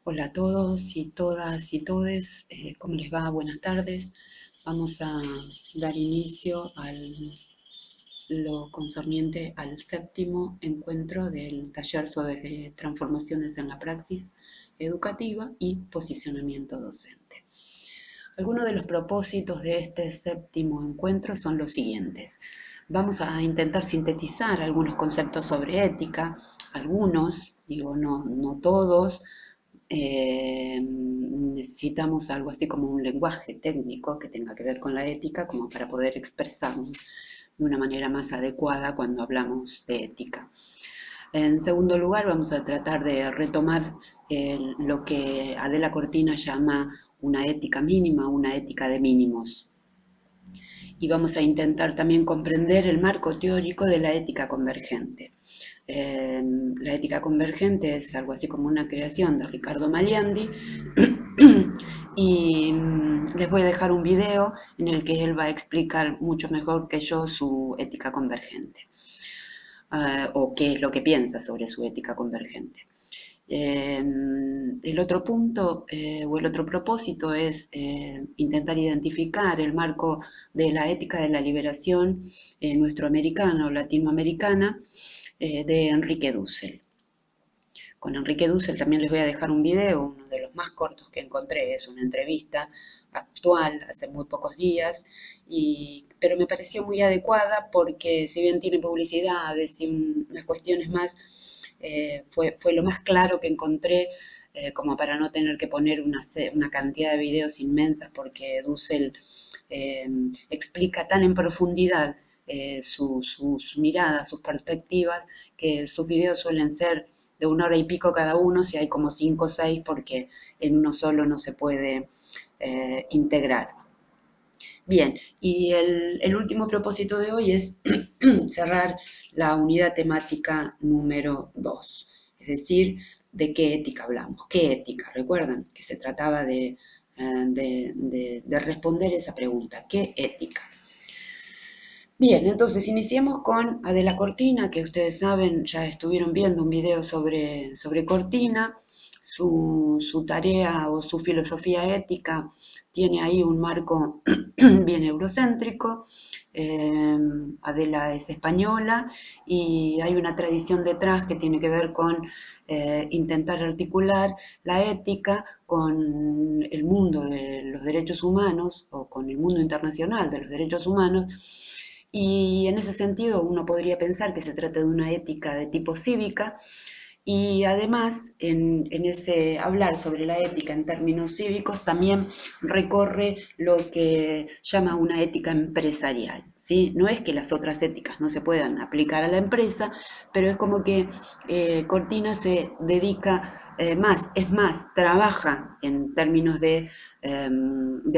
Hola a todos y todas y todes, ¿cómo les va? Buenas tardes. Vamos a dar inicio a lo concerniente al séptimo encuentro del taller sobre transformaciones en la praxis educativa y posicionamiento docente. Algunos de los propósitos de este séptimo encuentro son los siguientes. Vamos a intentar sintetizar algunos conceptos sobre ética, algunos, digo no todos. Necesitamos algo así como un lenguaje técnico que tenga que ver con la ética, como para poder expresarnos de una manera más adecuada cuando hablamos de ética. En segundo lugar, vamos a tratar de retomar lo que Adela Cortina llama una ética mínima, una ética de mínimos. Y vamos a intentar también comprender el marco teórico de la ética convergente. La ética convergente es algo así como una creación de Ricardo Maliandi y les voy a dejar un video en el que él va a explicar mucho mejor que yo su ética convergente o qué es lo que piensa sobre su ética convergente. El otro punto o el otro propósito es intentar identificar el marco de la ética de la liberación nuestroamericana o latinoamericana de Enrique Dussel. Con Enrique Dussel también les voy a dejar un video, uno de los más cortos que encontré, es una entrevista actual, hace muy pocos días, pero me pareció muy adecuada porque si bien tiene publicidades y unas cuestiones más, fue lo más claro que encontré como para no tener que poner una cantidad de videos inmensas porque Dussel explica tan en profundidad sus miradas, sus perspectivas, que sus videos suelen ser de 1 hora y pico cada uno, si hay como 5 o 6, porque en uno solo no se puede integrar. Bien, y el último propósito de hoy es cerrar la unidad temática número 2, es decir, de qué ética hablamos, qué ética. Recuerdan que se trataba de responder esa pregunta, ¿qué ética? Bien, entonces iniciemos con Adela Cortina, que ustedes saben, ya estuvieron viendo un video sobre Cortina, su tarea o su filosofía ética tiene ahí un marco bien eurocéntrico. Adela es española y hay una tradición detrás que tiene que ver con intentar articular la ética con el mundo de los derechos humanos o con el mundo internacional de los derechos humanos. Y en ese sentido uno podría pensar que se trata de una ética de tipo cívica y además en ese hablar sobre la ética en términos cívicos también recorre lo que llama una ética empresarial, ¿sí? No es que las otras éticas no se puedan aplicar a la empresa, pero es como que Cortina se dedica es más, trabaja en términos de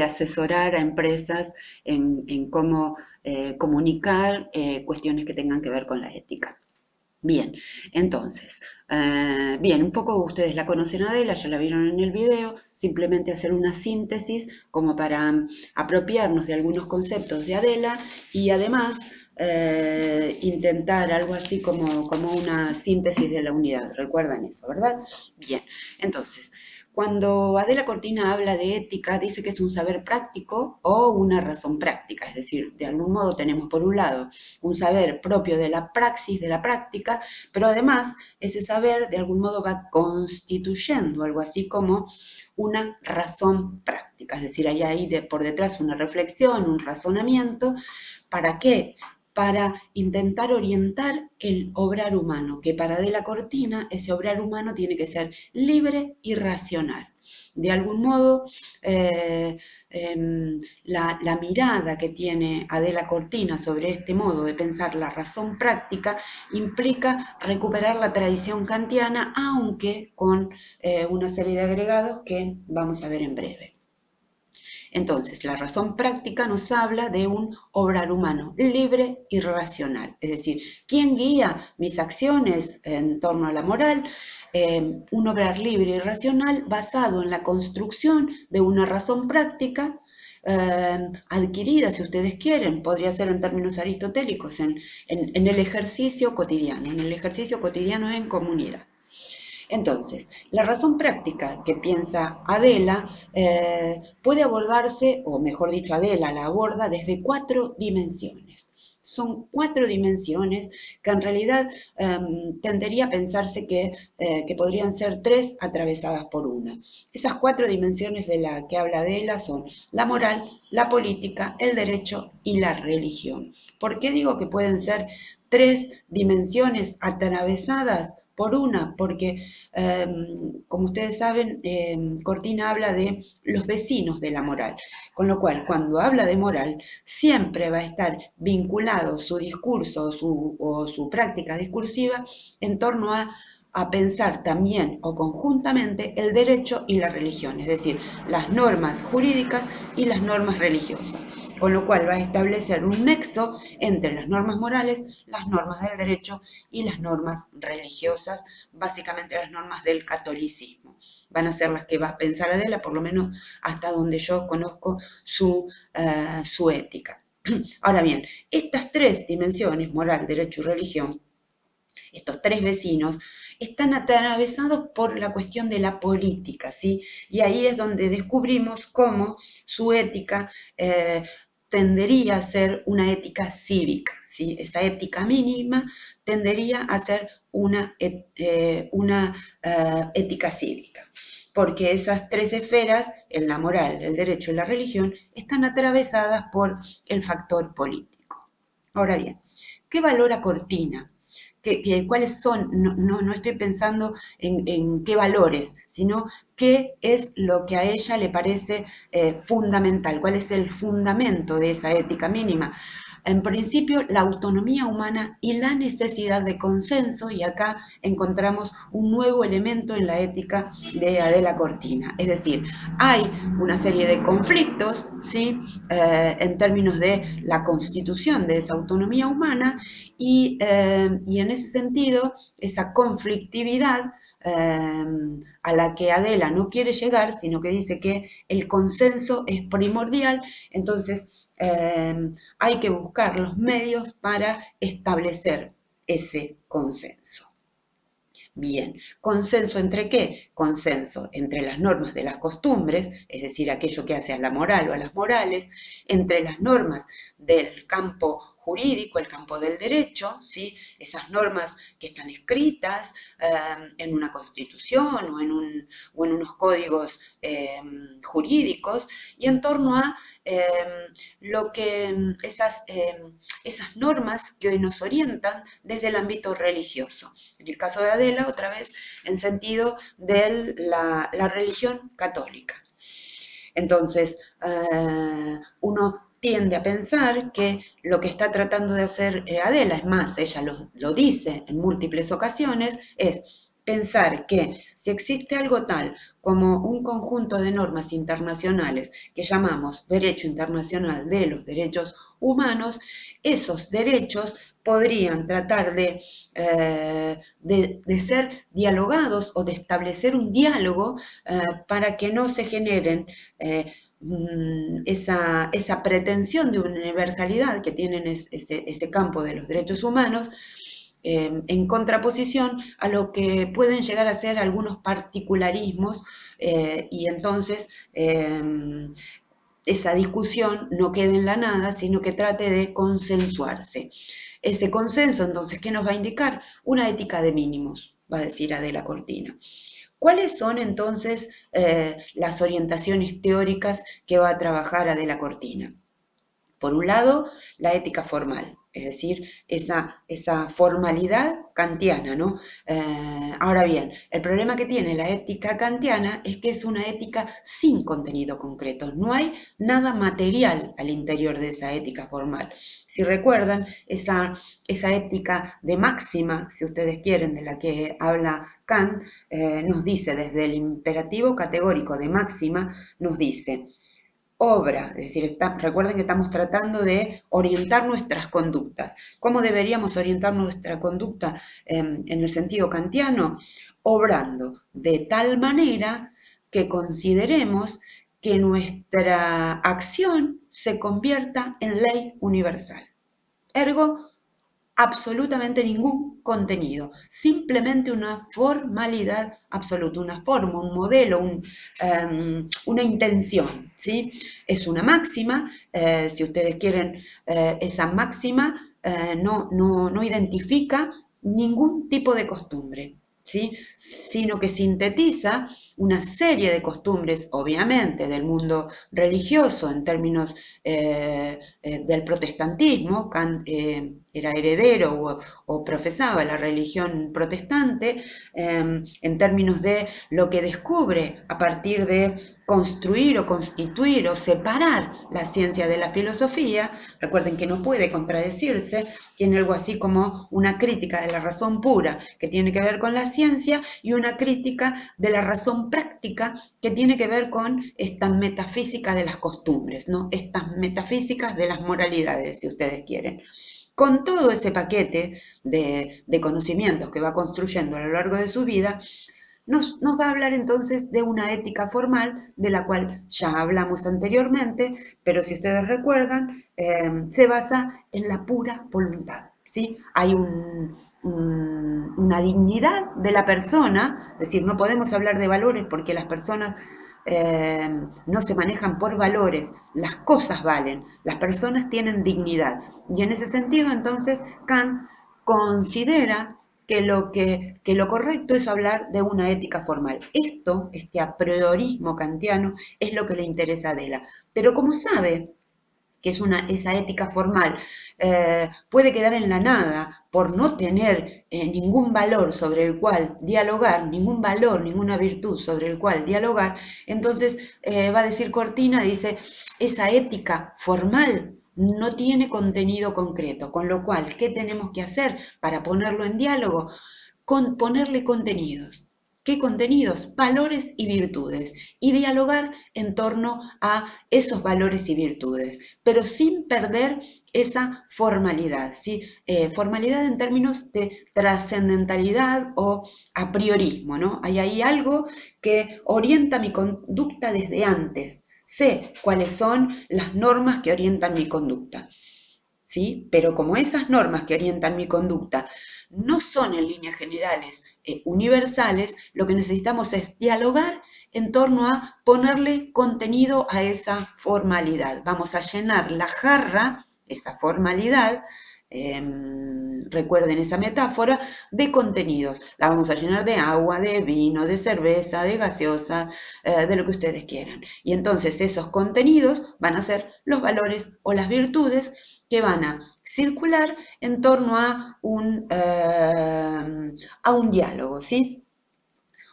asesorar a empresas en cómo comunicar cuestiones que tengan que ver con la ética. Bien, entonces, bien, un poco ustedes la conocen a Adela, ya la vieron en el video, simplemente hacer una síntesis como para apropiarnos de algunos conceptos de Adela y además intentar algo así como una síntesis de la unidad. ¿Recuerdan eso, verdad? Bien, entonces, cuando Adela Cortina habla de ética, dice que es un saber práctico o una razón práctica, es decir, de algún modo tenemos por un lado un saber propio de la praxis, de la práctica, pero además ese saber de algún modo va constituyendo algo así como una razón práctica, es decir, hay ahí por detrás una reflexión, un razonamiento. ¿Para qué? Para intentar orientar el obrar humano, que para De la Cortina ese obrar humano tiene que ser libre y racional. De algún modo, la mirada que tiene Adela Cortina sobre este modo de pensar la razón práctica implica recuperar la tradición kantiana, aunque con una serie de agregados que vamos a ver en breve. Entonces, la razón práctica nos habla de un obrar humano libre y racional, es decir, ¿quién guía mis acciones en torno a la moral? Un obrar libre y racional basado en la construcción de una razón práctica adquirida, si ustedes quieren, podría ser en términos aristotélicos, en el ejercicio cotidiano en comunidad. Entonces, la razón práctica que piensa Adela puede abordarse, o mejor dicho, Adela la aborda desde 4 dimensiones. Son 4 dimensiones que en realidad tendería a pensarse que podrían ser 3 atravesadas por una. Esas 4 dimensiones de las que habla Adela son la moral, la política, el derecho y la religión. ¿Por qué digo que pueden ser 3 dimensiones atravesadas por una? Porque, como ustedes saben, Cortina habla de los vecinos de la moral, con lo cual cuando habla de moral siempre va a estar vinculado su discurso o su práctica discursiva en torno a pensar también o conjuntamente el derecho y la religión, es decir, las normas jurídicas y las normas religiosas, con lo cual va a establecer un nexo entre las normas morales, las normas del derecho y las normas religiosas, básicamente las normas del catolicismo. Van a ser las que va a pensar Adela, por lo menos hasta donde yo conozco su ética. Ahora bien, estas 3 dimensiones, moral, derecho y religión, estos 3 vecinos, están atravesados por la cuestión de la política, ¿sí? Y ahí es donde descubrimos cómo su ética tendería a ser una ética cívica, ¿sí? Esa ética mínima tendería a ser una ética cívica, porque esas 3 esferas, en la moral, el derecho y la religión, están atravesadas por el factor político. Ahora bien, ¿qué valora Cortina? ¿Cuáles son? No estoy pensando en qué valores, sino qué es lo que a ella le parece fundamental, cuál es el fundamento de esa ética mínima. En principio, la autonomía humana y la necesidad de consenso, y acá encontramos un nuevo elemento en la ética de Adela Cortina. Es decir, hay una serie de conflictos, ¿sí? En términos de la constitución de esa autonomía humana, y en ese sentido, esa conflictividad a la que Adela no quiere llegar, sino que dice que el consenso es primordial, entonces hay que buscar los medios para establecer ese consenso. Bien, ¿consenso entre qué? Consenso entre las normas de las costumbres, es decir, aquello que hace a la moral o a las morales, entre las normas del campo jurídico, el campo del derecho, ¿sí? Esas normas que están escritas en una constitución o en unos códigos jurídicos, y en torno a lo que esas normas que hoy nos orientan desde el ámbito religioso. En el caso de Adela, otra vez, en sentido de la religión católica. Entonces, uno tiende a pensar que lo que está tratando de hacer Adela, es más, ella lo dice en múltiples ocasiones, es pensar que si existe algo tal como un conjunto de normas internacionales que llamamos Derecho Internacional de los Derechos Humanos, esos derechos podrían tratar de ser dialogados o de establecer un diálogo para que no se generen esa pretensión de universalidad que tienen ese campo de los derechos humanos, en contraposición a lo que pueden llegar a ser algunos particularismos, y entonces esa discusión no quede en la nada, sino que trate de consensuarse. Ese consenso, entonces, ¿qué nos va a indicar? Una ética de mínimos, va a decir Adela Cortina. ¿Cuáles son entonces las orientaciones teóricas que va a trabajar Adela Cortina? Por un lado, la ética formal, es decir, esa formalidad kantiana, ¿no? Ahora bien, el problema que tiene la ética kantiana es que es una ética sin contenido concreto, no hay nada material al interior de esa ética formal. Si recuerdan, esa ética de máxima, si ustedes quieren, de la que habla Kant, nos dice desde el imperativo categórico de máxima, nos dice: obra, es decir, recuerden que estamos tratando de orientar nuestras conductas. ¿Cómo deberíamos orientar nuestra conducta en el sentido kantiano? Obrando de tal manera que consideremos que nuestra acción se convierta en ley universal. Ergo, absolutamente ningún contenido, simplemente una formalidad absoluta, una forma, un modelo, una intención, ¿sí? Es una máxima, si ustedes quieren, esa máxima no identifica ningún tipo de costumbre, ¿sí? Sino que sintetiza una serie de costumbres, obviamente, del mundo religioso en términos del protestantismo. Kant era heredero o profesaba la religión protestante, en términos de lo que descubre a partir de construir o constituir o separar la ciencia de la filosofía. Recuerden que no puede contradecirse, tiene algo así como una crítica de la razón pura que tiene que ver con la ciencia y una crítica de la razón práctica que tiene que ver con esta metafísica de las costumbres, ¿no? Estas metafísicas de las moralidades, si ustedes quieren. Con todo ese paquete de conocimientos que va construyendo a lo largo de su vida, nos va a hablar entonces de una ética formal, de la cual ya hablamos anteriormente, pero si ustedes recuerdan, se basa en la pura voluntad, ¿sí? Hay una dignidad de la persona, es decir, no podemos hablar de valores porque las personas no se manejan por valores, las cosas valen, las personas tienen dignidad. Y en ese sentido, entonces, Kant considera que lo correcto es hablar de una ética formal. Este a priorismo kantiano, es lo que le interesa a Adela. Pero como sabe que es esa ética formal, puede quedar en la nada por no tener ningún valor sobre el cual dialogar, ningún valor, ninguna virtud sobre el cual dialogar, entonces va a decir Cortina, dice, esa ética formal no tiene contenido concreto, con lo cual, ¿qué tenemos que hacer para ponerlo en diálogo? Ponerle contenidos. ¿Qué contenidos? Valores y virtudes. Y dialogar en torno a esos valores y virtudes, pero sin perder esa formalidad, ¿sí? Formalidad en términos de trascendentalidad o a priorismo, ¿no? Hay ahí algo que orienta mi conducta desde antes. Sé cuáles son las normas que orientan mi conducta, ¿sí? Pero como esas normas que orientan mi conducta no son en líneas generales universales, lo que necesitamos es dialogar en torno a ponerle contenido a esa formalidad. Vamos a llenar la jarra, esa formalidad, recuerden esa metáfora, de contenidos. La vamos a llenar de agua, de vino, de cerveza, de gaseosa, de lo que ustedes quieran. Y entonces esos contenidos van a ser los valores o las virtudes que van a circular en torno a un diálogo, ¿sí?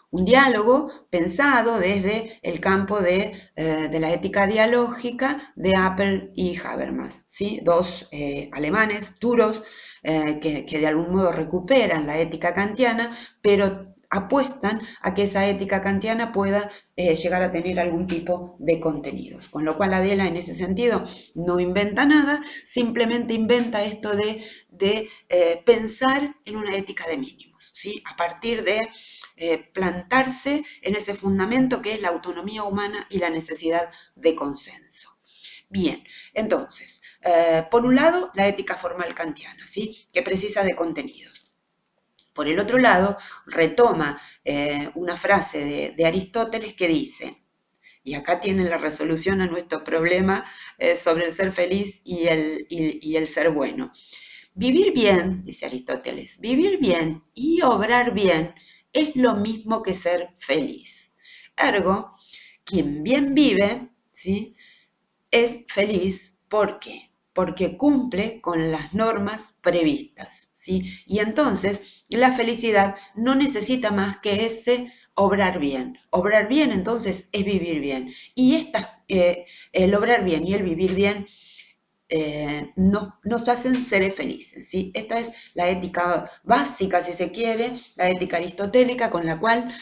Un diálogo pensado desde el campo de la ética dialógica de Appel y Habermas, ¿sí? Dos alemanes duros que de algún modo recuperan la ética kantiana, pero apuestan a que esa ética kantiana pueda llegar a tener algún tipo de contenidos. Con lo cual Adela en ese sentido no inventa nada, simplemente inventa esto de pensar en una ética de mínimos, ¿sí? A partir de plantarse en ese fundamento que es la autonomía humana y la necesidad de consenso. Bien, entonces, por un lado, la ética formal kantiana, ¿sí? Que precisa de contenidos. Por el otro lado, retoma una frase de Aristóteles que dice, y acá tienen la resolución a nuestro problema sobre el ser feliz y el ser bueno. Vivir bien, dice Aristóteles, vivir bien y obrar bien es lo mismo que ser feliz. Ergo, quien bien vive, ¿sí?, es feliz. ¿Por qué? Porque cumple con las normas previstas, ¿sí? Y entonces la felicidad no necesita más que ese obrar bien. Obrar bien entonces es vivir bien. Y el obrar bien y el vivir bien nos hacen seres felices, ¿sí? Esta es la ética básica, si se quiere, la ética aristotélica con la cual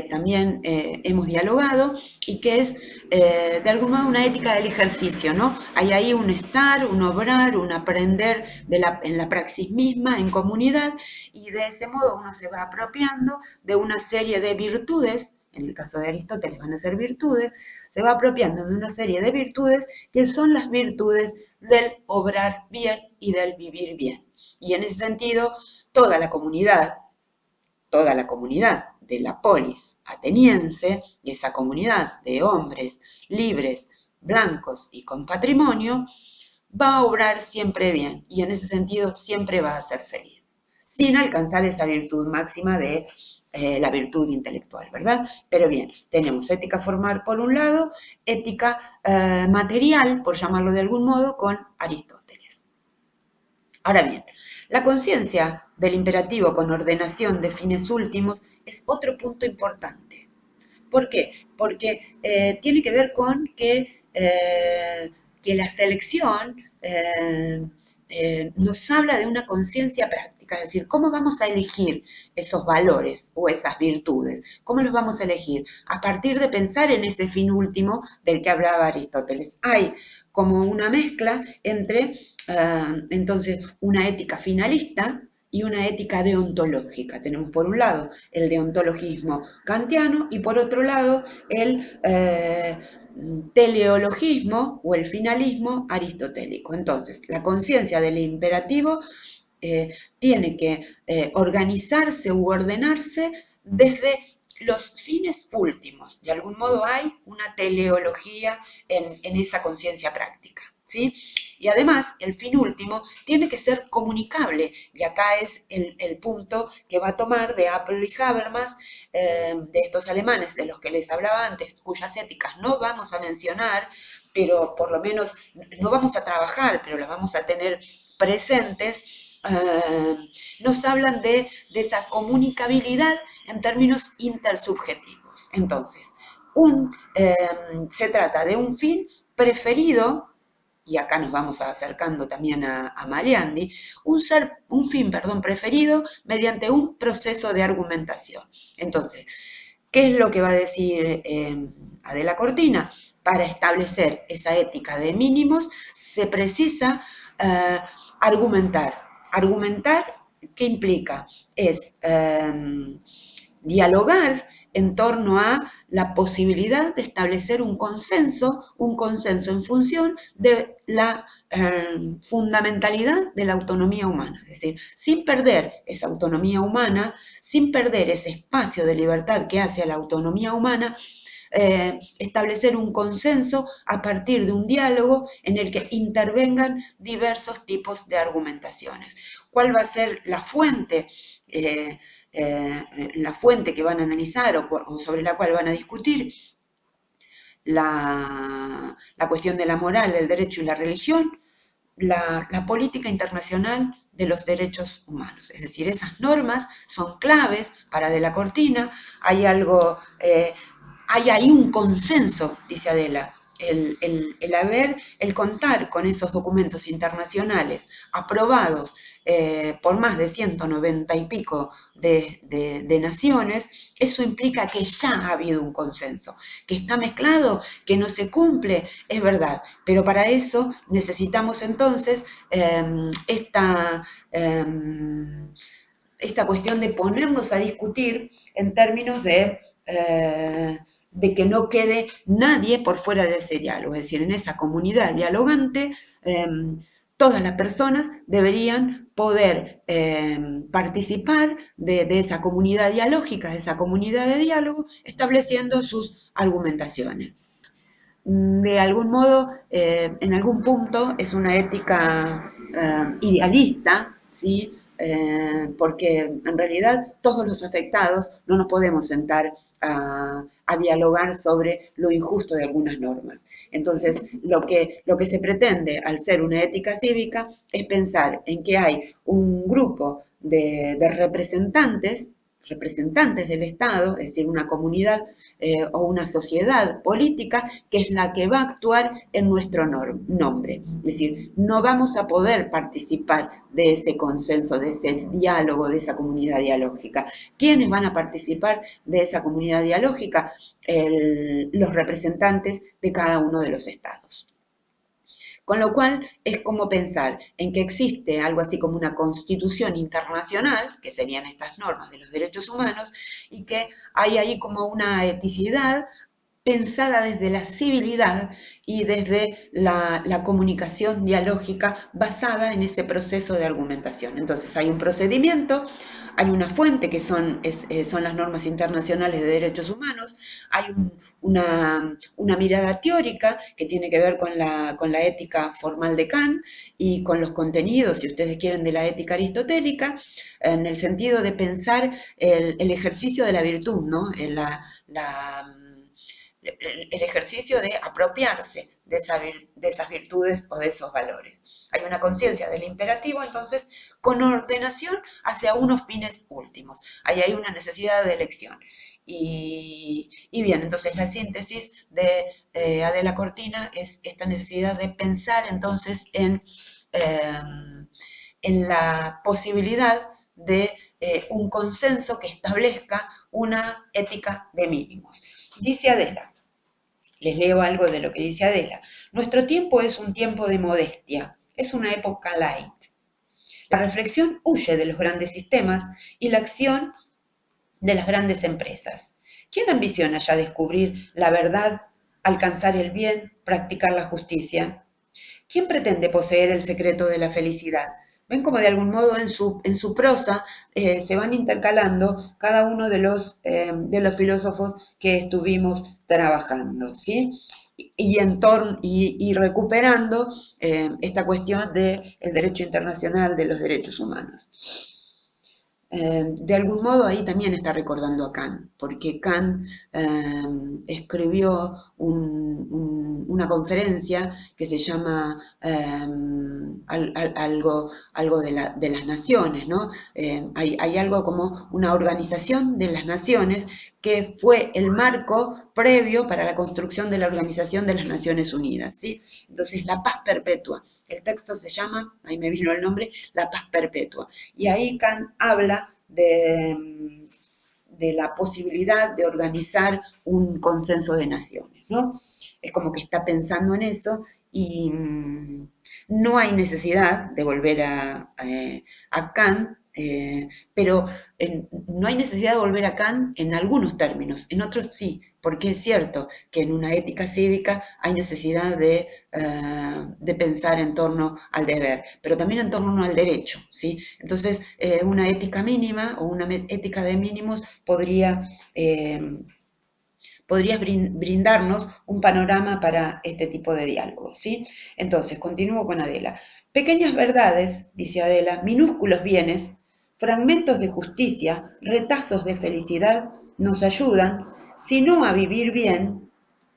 también hemos dialogado y que es de algún modo una ética del ejercicio, ¿no? Hay ahí un estar, un obrar, un aprender en la praxis misma, en comunidad, y de ese modo uno se va apropiando de una serie de virtudes. En el caso de Aristóteles van a ser virtudes, se va apropiando de una serie de virtudes que son las virtudes del obrar bien y del vivir bien. Y en ese sentido, toda la comunidad de la polis ateniense, esa comunidad de hombres libres, blancos y con patrimonio, va a obrar siempre bien y en ese sentido siempre va a ser feliz, sin alcanzar esa virtud máxima de la virtud intelectual, ¿verdad? Pero bien, tenemos ética formal por un lado, ética material, por llamarlo de algún modo, con Aristóteles. Ahora bien, la conciencia del imperativo con ordenación de fines últimos es otro punto importante. ¿Por qué? Porque tiene que ver con que la selección nos habla de una conciencia práctica, es decir, ¿cómo vamos a elegir esos valores o esas virtudes? ¿Cómo los vamos a elegir? A partir de pensar en ese fin último del que hablaba Aristóteles. Hay como una mezcla entre, entonces, una ética finalista y una ética deontológica. Tenemos por un lado el deontologismo kantiano y por otro lado el teleologismo o el finalismo aristotélico. Entonces, la conciencia del imperativo tiene que organizarse u ordenarse desde los fines últimos. De algún modo hay una teleología en esa conciencia práctica, ¿sí? Y además, el fin último tiene que ser comunicable, y acá es el punto que va a tomar de Apple y Habermas, de estos alemanes de los que les hablaba antes, cuyas éticas no vamos a mencionar, pero por lo menos no vamos a trabajar, pero las vamos a tener presentes. Nos hablan de esa comunicabilidad en términos intersubjetivos. Entonces, se trata de un fin preferido, y acá nos vamos acercando también a Maliandi, un fin preferido mediante un proceso de argumentación. Entonces, ¿qué es lo que va a decir Adela Cortina? Para establecer esa ética de mínimos se precisa argumentar. Argumentar, ¿qué implica? Es dialogar en torno a la posibilidad de establecer un consenso en función de la fundamentalidad de la autonomía humana. Es decir, sin perder esa autonomía humana, sin perder ese espacio de libertad que hace a la autonomía humana, establecer un consenso a partir de un diálogo en el que intervengan diversos tipos de argumentaciones. ¿Cuál va a ser la fuente? La fuente que van a analizar o sobre la cual van a discutir la cuestión de la moral, del derecho y la religión, la política internacional de los derechos humanos. Es decir, esas normas son claves para De la Cortina. Hay algo, hay ahí un consenso, dice Adela, el contar con esos documentos internacionales aprobados por más de 190 y pico de naciones, eso implica que ya ha habido un consenso, que está mezclado, que no se cumple, es verdad, pero para eso necesitamos entonces esta cuestión de ponernos a discutir en términos de que no quede nadie por fuera de ese diálogo, es decir, en esa comunidad dialogante, todas las personas deberían poder participar de esa comunidad dialógica, de esa comunidad de diálogo, estableciendo sus argumentaciones. De algún modo, en algún punto, es una ética idealista, ¿sí? Porque en realidad todos los afectados no nos podemos sentar a dialogar sobre lo injusto de algunas normas. Entonces, lo que se pretende al ser una ética cívica es pensar en que hay un grupo de representantes del Estado, es decir, una comunidad o una sociedad política que es la que va a actuar en nuestro nombre. Es decir, no vamos a poder participar de ese consenso, de ese diálogo, de esa comunidad dialógica. ¿Quiénes van a participar de esa comunidad dialógica? Los representantes de cada uno de los estados. Con lo cual es como pensar en que existe algo así como una constitución internacional, que serían estas normas de los derechos humanos, y que hay ahí como una eticidad pensada desde la civilidad y desde la comunicación dialógica basada en ese proceso de argumentación. Entonces hay un procedimiento, hay una fuente que son las normas internacionales de derechos humanos, hay una mirada teórica que tiene que ver con la ética formal de Kant y con los contenidos, si ustedes quieren, de la ética aristotélica, en el sentido de pensar el ejercicio de la virtud, ¿no? El ejercicio de apropiarse de esas virtudes o de esos valores. Hay una conciencia del imperativo, entonces, con ordenación hacia unos fines últimos. Ahí hay una necesidad de elección. Y bien, entonces la síntesis de Adela Cortina es esta necesidad de pensar entonces en la posibilidad de un consenso que establezca una ética de mínimos. Dice Adela, les leo algo de lo que dice Adela. Nuestro tiempo es un tiempo de modestia, es una época light. La reflexión huye de los grandes sistemas y la acción de las grandes empresas. ¿Quién ambiciona ya descubrir la verdad, alcanzar el bien, practicar la justicia? ¿Quién pretende poseer el secreto de la felicidad? Ven como de algún modo en su prosa se van intercalando cada uno de los filósofos que estuvimos trabajando, ¿sí? Y recuperando esta cuestión del derecho internacional de los derechos humanos. De algún modo ahí también está recordando a Kant, porque Kant escribió una conferencia que se llama algo de las naciones, ¿no? Hay algo como una organización de las naciones que fue el marco previo para la construcción de la Organización de las Naciones Unidas, ¿sí? Entonces, la paz perpetua. El texto se llama, ahí me vino el nombre, La paz perpetua. Y ahí Kant habla de la posibilidad de organizar un consenso de naciones, ¿no? Es como que está pensando en eso y no hay necesidad de volver a Kant, pero no hay necesidad de volver a Kant en algunos términos, en otros sí, porque es cierto que en una ética cívica hay necesidad de pensar en torno al deber, pero también en torno al derecho, ¿sí? Entonces, una ética mínima o una ética de mínimos podrías brindarnos un panorama para este tipo de diálogo, ¿sí? Entonces, continúo con Adela. Pequeñas verdades, dice Adela, minúsculos bienes, fragmentos de justicia, retazos de felicidad, nos ayudan, si no a vivir bien,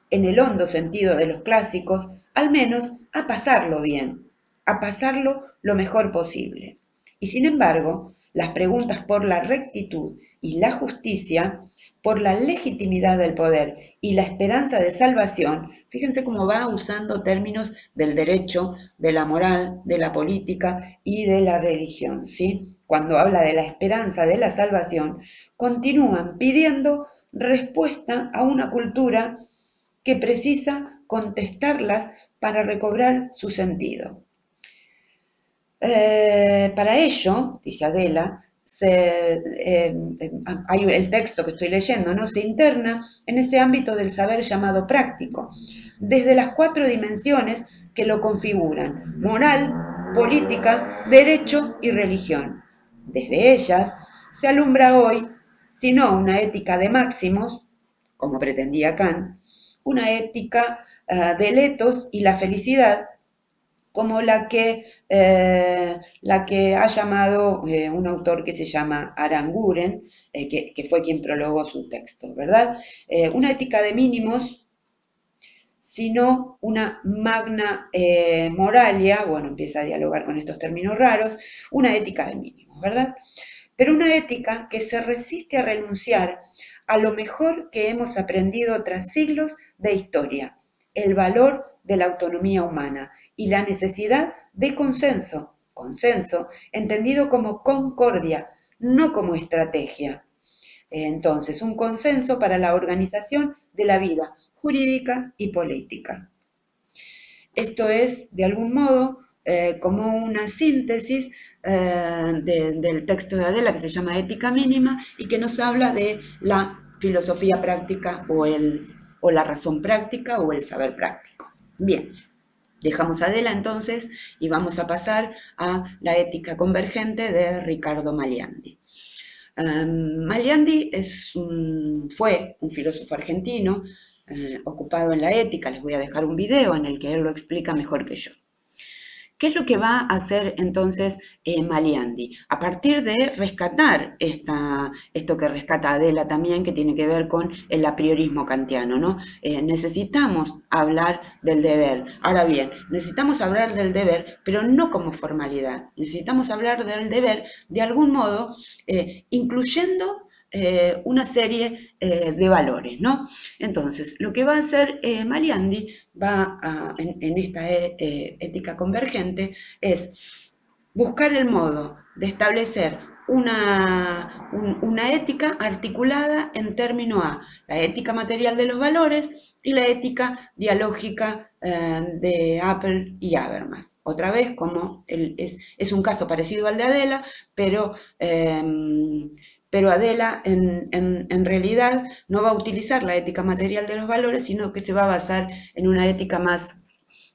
en el hondo sentido de los clásicos, al menos a pasarlo bien, a pasarlo lo mejor posible. Y sin embargo, las preguntas por la rectitud y la justicia, por la legitimidad del poder y la esperanza de salvación, fíjense cómo va usando términos del derecho, de la moral, de la política y de la religión, ¿sí? Cuando habla de la esperanza de la salvación, continúan pidiendo respuesta a una cultura que precisa contestarlas para recobrar su sentido. Para ello, dice Adela, hay el texto que estoy leyendo, ¿no? Se interna en ese ámbito del saber llamado práctico, desde las 4 dimensiones que lo configuran: moral, política, derecho y religión. Desde ellas se alumbra hoy, si no una ética de máximos, como pretendía Kant, una ética del etos y la felicidad, como la que ha llamado un autor que se llama Aranguren, que fue quien prologó su texto, ¿verdad? Una ética de mínimos, sino una magna moralia, bueno, empieza a dialogar con estos términos raros, una ética de mínimos, ¿verdad? Pero una ética que se resiste a renunciar a lo mejor que hemos aprendido tras siglos de historia, el valor de la autonomía humana y la necesidad de consenso entendido como concordia, no como estrategia. Entonces, un consenso para la organización de la vida jurídica y política. Esto es, de algún modo, como una síntesis del texto de Adela, que se llama Ética Mínima, y que nos habla de la filosofía práctica o el o la razón práctica o el saber práctico. Bien, dejamos Adela entonces y vamos a pasar a la ética convergente de Ricardo Maliandi. Maliandi fue un filósofo argentino ocupado en la ética. Les voy a dejar un video en el que él lo explica mejor que yo. ¿Qué es lo que va a hacer entonces Maliandi? A partir de rescatar esto que rescata Adela también, que tiene que ver con el apriorismo kantiano, ¿no? Necesitamos hablar del deber. Ahora bien, necesitamos hablar del deber, pero no como formalidad. Necesitamos hablar del deber de algún modo, incluyendo una serie de valores, ¿no? Entonces, lo que va a hacer Maliandi en esta ética convergente es buscar el modo de establecer una ética articulada en términos a la ética material de los valores y la ética dialógica de Apple y Habermas. Otra vez, como es un caso parecido al de Adela, pero Adela en realidad no va a utilizar la ética material de los valores, sino que se va a basar en una ética más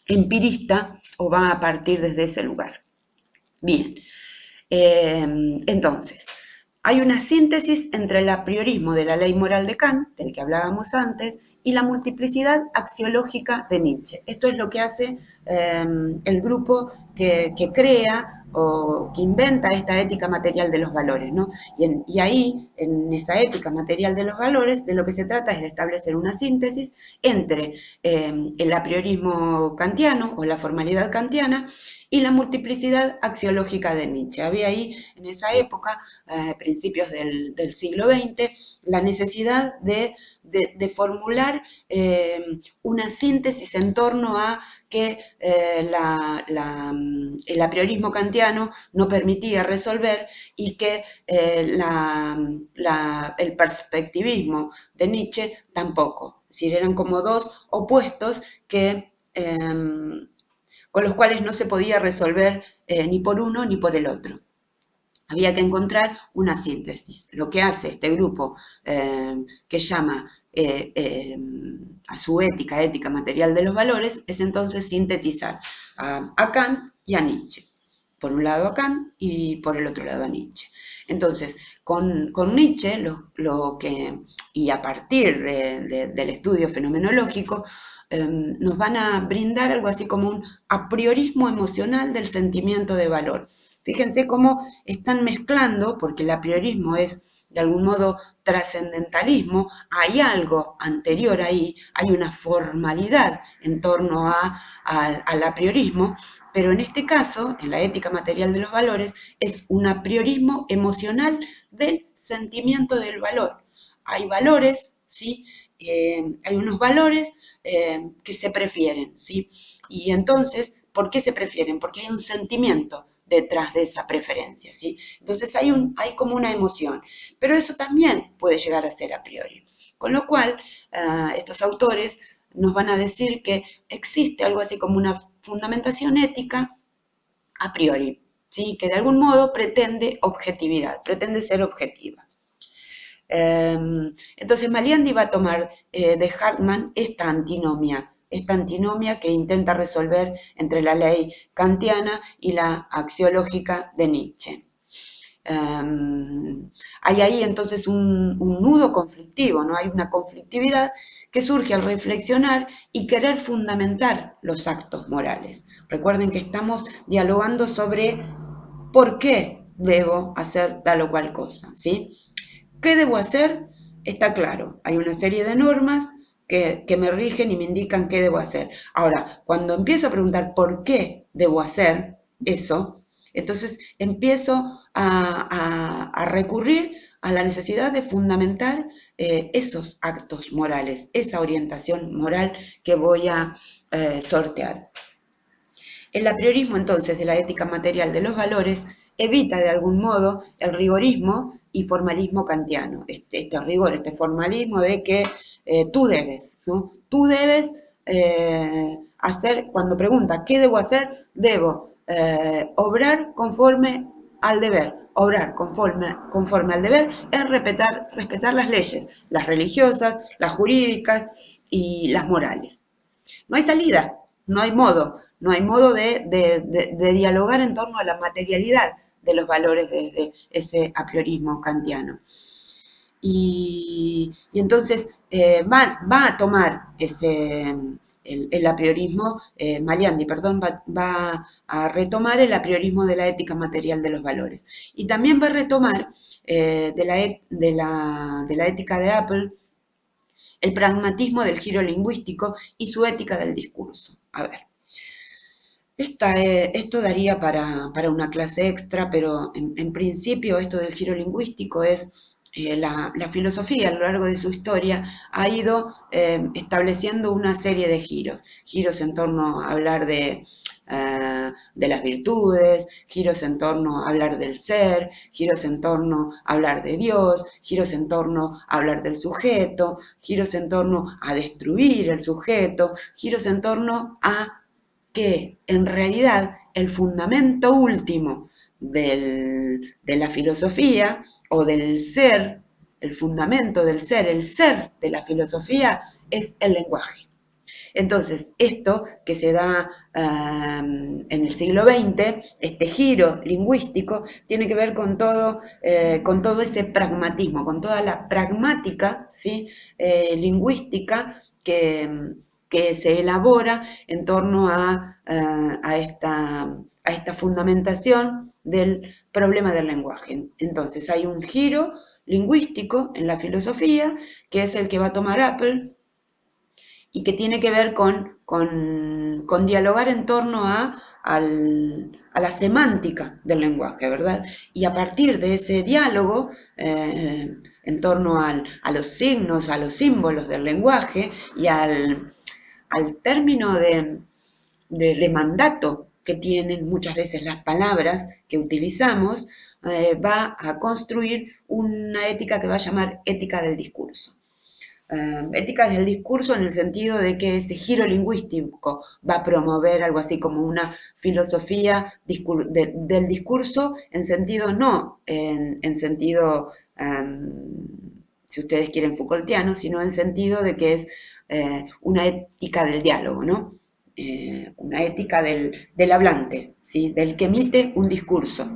empirista o va a partir desde ese lugar. Bien, entonces, hay una síntesis entre el apriorismo de la ley moral de Kant, del que hablábamos antes, y la multiplicidad axiológica de Nietzsche. Esto es lo que hace el grupo que crea o que inventa esta ética material de los valores, ¿no? Y ahí, en esa ética material de los valores, de lo que se trata es de establecer una síntesis entre el apriorismo kantiano o la formalidad kantiana y la multiplicidad axiológica de Nietzsche. Había ahí, en esa época, principios del siglo XX, la necesidad de formular una síntesis en torno a que el apriorismo kantiano no permitía resolver y que el perspectivismo de Nietzsche tampoco. Es decir, eran como dos opuestos con los cuales no se podía resolver ni por uno ni por el otro. Había que encontrar una síntesis. Lo que hace este grupo que llama a su ética material de los valores, es entonces sintetizar a Kant y a Nietzsche. Por un lado a Kant y por el otro lado a Nietzsche. Entonces, con Nietzsche, y a partir del estudio fenomenológico, nos van a brindar algo así como un apriorismo emocional del sentimiento de valor. Fíjense cómo están mezclando, porque el apriorismo es de algún modo trascendentalismo, hay algo anterior ahí, hay una formalidad en torno al apriorismo, pero en este caso, en la ética material de los valores, es un apriorismo emocional del sentimiento del valor. Hay valores, ¿sí? Hay unos valores que se prefieren, ¿sí? Y entonces, ¿por qué se prefieren? Porque hay un sentimiento detrás de esa preferencia, ¿sí? Entonces hay como una emoción, pero eso también puede llegar a ser a priori. Con lo cual, estos autores nos van a decir que existe algo así como una fundamentación ética a priori, ¿sí? Que de algún modo pretende objetividad, pretende ser objetiva. Entonces Maliandi va a tomar de Hartmann esta antinomia que intenta resolver entre la ley kantiana y la axiológica de Nietzsche. Hay ahí entonces un nudo conflictivo, ¿no? Hay una conflictividad que surge al reflexionar y querer fundamentar los actos morales. Recuerden que estamos dialogando sobre por qué debo hacer tal o cual cosa, ¿sí? ¿Qué debo hacer? Está claro, hay una serie de normas que me rigen y me indican qué debo hacer. Ahora, cuando empiezo a preguntar por qué debo hacer eso, entonces empiezo a recurrir a la necesidad de fundamentar esos actos morales, esa orientación moral que voy a sortear. El apriorismo entonces de la ética material de los valores evita de algún modo el rigorismo y formalismo kantiano, este rigor, este formalismo de que tú debes, ¿no? Tú debes hacer, cuando pregunta ¿qué debo hacer? Debo obrar conforme al deber, obrar conforme al deber es respetar las leyes, las religiosas, las jurídicas y las morales. No hay salida, no hay modo de dialogar en torno a la materialidad de los valores de ese apriorismo kantiano. Y entonces va a tomar el apriorismo, Maliandi, perdón, va a retomar el apriorismo de la ética material de los valores. Y también va a retomar de la ética de Apple el pragmatismo del giro lingüístico y su ética del discurso. A ver, esto daría para una clase extra, pero en principio esto del giro lingüístico es la filosofía a lo largo de su historia ha ido estableciendo una serie de giros en torno a hablar de las virtudes, giros en torno a hablar del ser, giros en torno a hablar de Dios, giros en torno a hablar del sujeto, giros en torno a destruir el sujeto, giros en torno a que en realidad el fundamento último de la filosofía o del ser, el fundamento del ser, el ser de la filosofía es el lenguaje. Entonces, esto que se da en el siglo XX, este giro lingüístico, tiene que ver con todo ese pragmatismo, con toda la pragmática, ¿sí? Lingüística que se elabora en torno a esta fundamentación del problema del lenguaje. Entonces, hay un giro lingüístico en la filosofía, que es el que va a tomar Apple, y que tiene que ver con dialogar en torno a la semántica del lenguaje, ¿verdad? Y a partir de ese diálogo en torno a los signos, a los símbolos del lenguaje y al término de mandato que tienen muchas veces las palabras que utilizamos, va a construir una ética que va a llamar ética del discurso. Ética del discurso en el sentido de que ese giro lingüístico va a promover algo así como una filosofía del discurso en sentido, no en sentido, si ustedes quieren, Foucaultiano, sino en sentido de que es una ética del diálogo, ¿no? Una ética del hablante, ¿sí? Del que emite un discurso.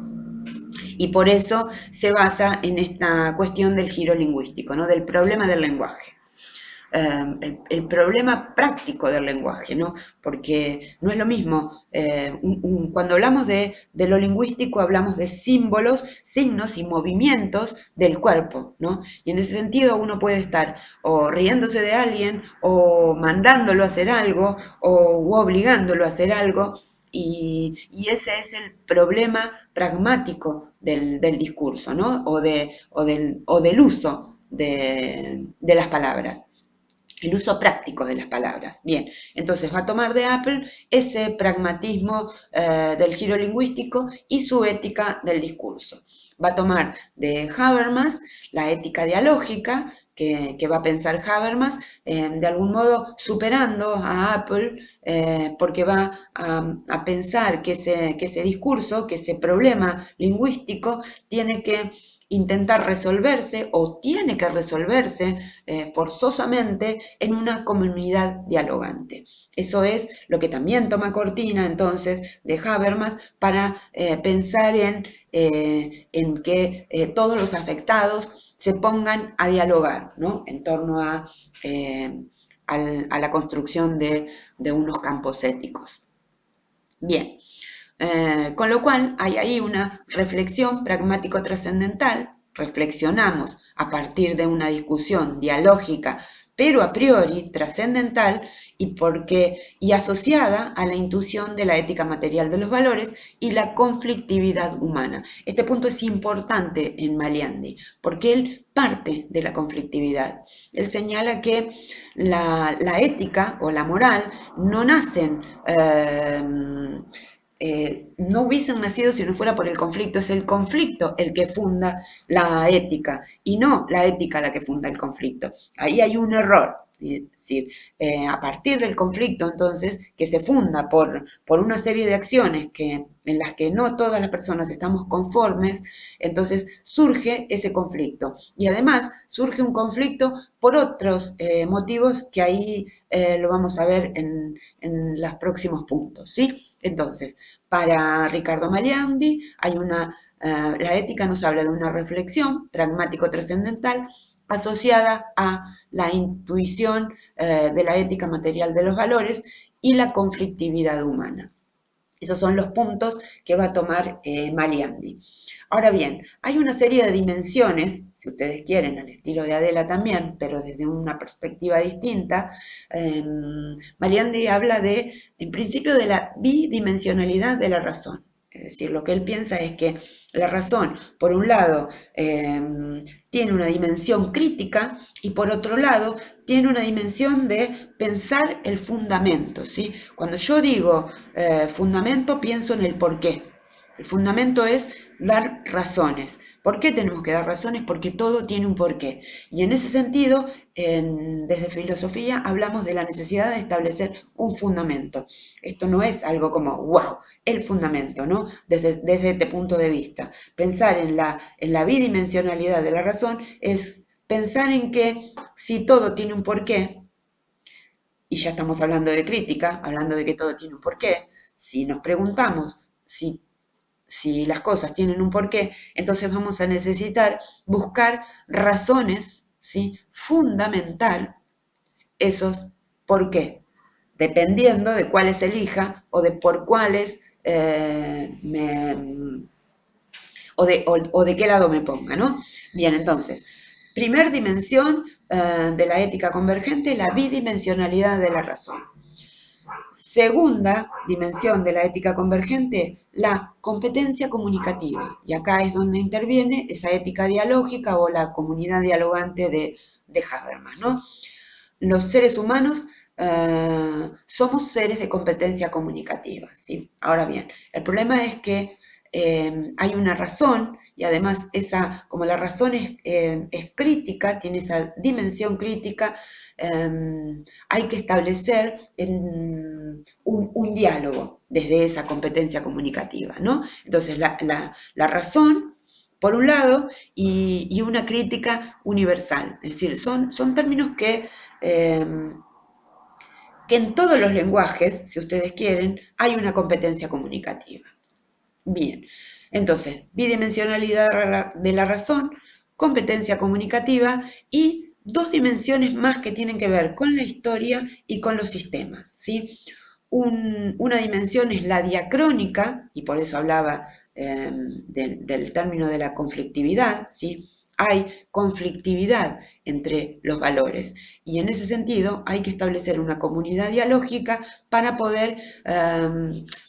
Y por eso se basa en esta cuestión del giro lingüístico, ¿no? Del problema del lenguaje. El problema práctico del lenguaje, ¿no? Porque no es lo mismo, cuando hablamos de lo lingüístico hablamos de símbolos, signos y movimientos del cuerpo, ¿no? Y en ese sentido uno puede estar o riéndose de alguien, o mandándolo a hacer algo, o obligándolo a hacer algo, y ese es el problema pragmático del discurso, ¿no? O del uso de las palabras. El uso práctico de las palabras. Bien, entonces va a tomar de Apple ese pragmatismo del giro lingüístico y su ética del discurso. Va a tomar de Habermas la ética dialógica que va a pensar Habermas, de algún modo superando a Apple, porque va a pensar que ese discurso, que ese problema lingüístico tiene que intentar resolverse o tiene que resolverse forzosamente en una comunidad dialogante. Eso es lo que también toma Cortina entonces de Habermas para pensar en que todos los afectados se pongan a dialogar, ¿no? En torno a la construcción de unos campos éticos. Bien. Con lo cual hay ahí una reflexión pragmático-trascendental, reflexionamos a partir de una discusión dialógica, pero a priori trascendental y asociada a la intuición de la ética material de los valores y la conflictividad humana. Este punto es importante en Maliandi, porque él parte de la conflictividad. Él señala que la ética o la moral no nacen no hubiesen nacido si no fuera por el conflicto. Es el conflicto el que funda la ética y no la ética la que funda el conflicto. Ahí hay un error. Es decir, a partir del conflicto, entonces, que se funda por una serie de acciones en las que no todas las personas estamos conformes, entonces surge ese conflicto. Y además surge un conflicto por otros motivos que ahí lo vamos a ver en los próximos puntos, ¿sí? Entonces, para Ricardo Mariandi la ética nos habla de una reflexión pragmático-trascendental asociada a la intuición de la ética material de los valores y la conflictividad humana. Esos son los puntos que va a tomar Mariandi. Ahora bien, hay una serie de dimensiones, si ustedes quieren, al estilo de Adela también, pero desde una perspectiva distinta. Mariandi habla en principio, de la bidimensionalidad de la razón. Es decir, lo que él piensa es que la razón, por un lado, tiene una dimensión crítica y por otro lado, tiene una dimensión de pensar el fundamento, ¿sí? Cuando yo digo fundamento, pienso en el porqué. El fundamento es dar razones. ¿Por qué tenemos que dar razones? Porque todo tiene un porqué. Y en ese sentido, desde filosofía, hablamos de la necesidad de establecer un fundamento. Esto no es algo como, wow, el fundamento, ¿no? Desde este punto de vista. Pensar en la bidimensionalidad de la razón es pensar en que si todo tiene un porqué, y ya estamos hablando de crítica, hablando de que todo tiene un porqué, si nos preguntamos si las cosas tienen un porqué, entonces vamos a necesitar buscar razones, ¿sí? Fundamental esos por qué, dependiendo de cuáles elija o de por cuáles o de qué lado me ponga, ¿no? Bien, entonces, primer dimensión de la ética convergente, la bidimensionalidad de la razón. Segunda dimensión de la ética convergente, la competencia comunicativa. Y acá es donde interviene esa ética dialógica o la comunidad dialogante de Habermas, ¿no? Los seres humanos somos seres de competencia comunicativa, ¿sí? Ahora bien, el problema es que hay una razón y además como la razón es crítica, tiene esa dimensión crítica, hay que establecer un diálogo desde esa competencia comunicativa, ¿no? Entonces, la razón, por un lado, y una crítica universal, es decir, son términos que en todos los lenguajes, si ustedes quieren, hay una competencia comunicativa. Bien, entonces, bidimensionalidad de la razón, competencia comunicativa y dos dimensiones más que tienen que ver con la historia y con los sistemas, ¿sí? Una dimensión es la diacrónica, y por eso hablaba del término de la conflictividad, ¿sí? Hay conflictividad entre los valores y en ese sentido hay que establecer una comunidad dialógica para poder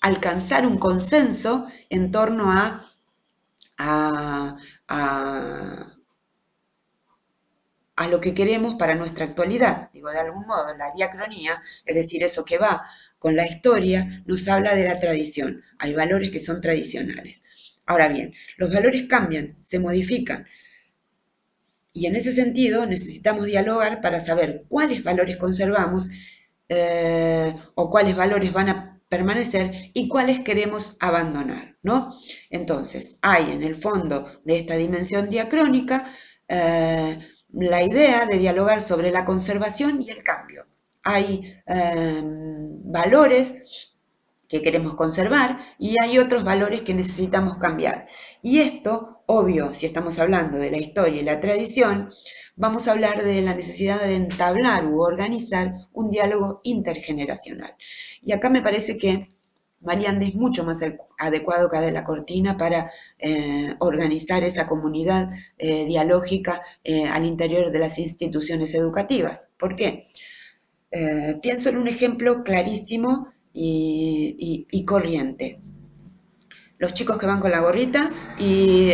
alcanzar un consenso en torno a, a lo que queremos para nuestra actualidad. Digo, de algún modo, la diacronía, es decir, eso que va con la historia, nos habla de la tradición. Hay valores que son tradicionales. Ahora bien, los valores cambian, se modifican. Y en ese sentido necesitamos dialogar para saber cuáles valores conservamos o cuáles valores van a permanecer y cuáles queremos abandonar, ¿no? Entonces, hay en el fondo de esta dimensión diacrónica la idea de dialogar sobre la conservación y el cambio. Hay valores que queremos conservar y hay otros valores que necesitamos cambiar. Y esto, obvio, si estamos hablando de la historia y la tradición, vamos a hablar de la necesidad de entablar u organizar un diálogo intergeneracional. Y acá me parece que Mariande es mucho más adecuado que Adela Cortina para organizar esa comunidad dialógica al interior de las instituciones educativas. ¿Por qué? Pienso en un ejemplo clarísimo y corriente. Los chicos que van con la gorrita y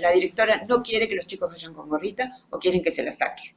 la directora no quiere que los chicos vayan con gorrita o quieren que se la saque.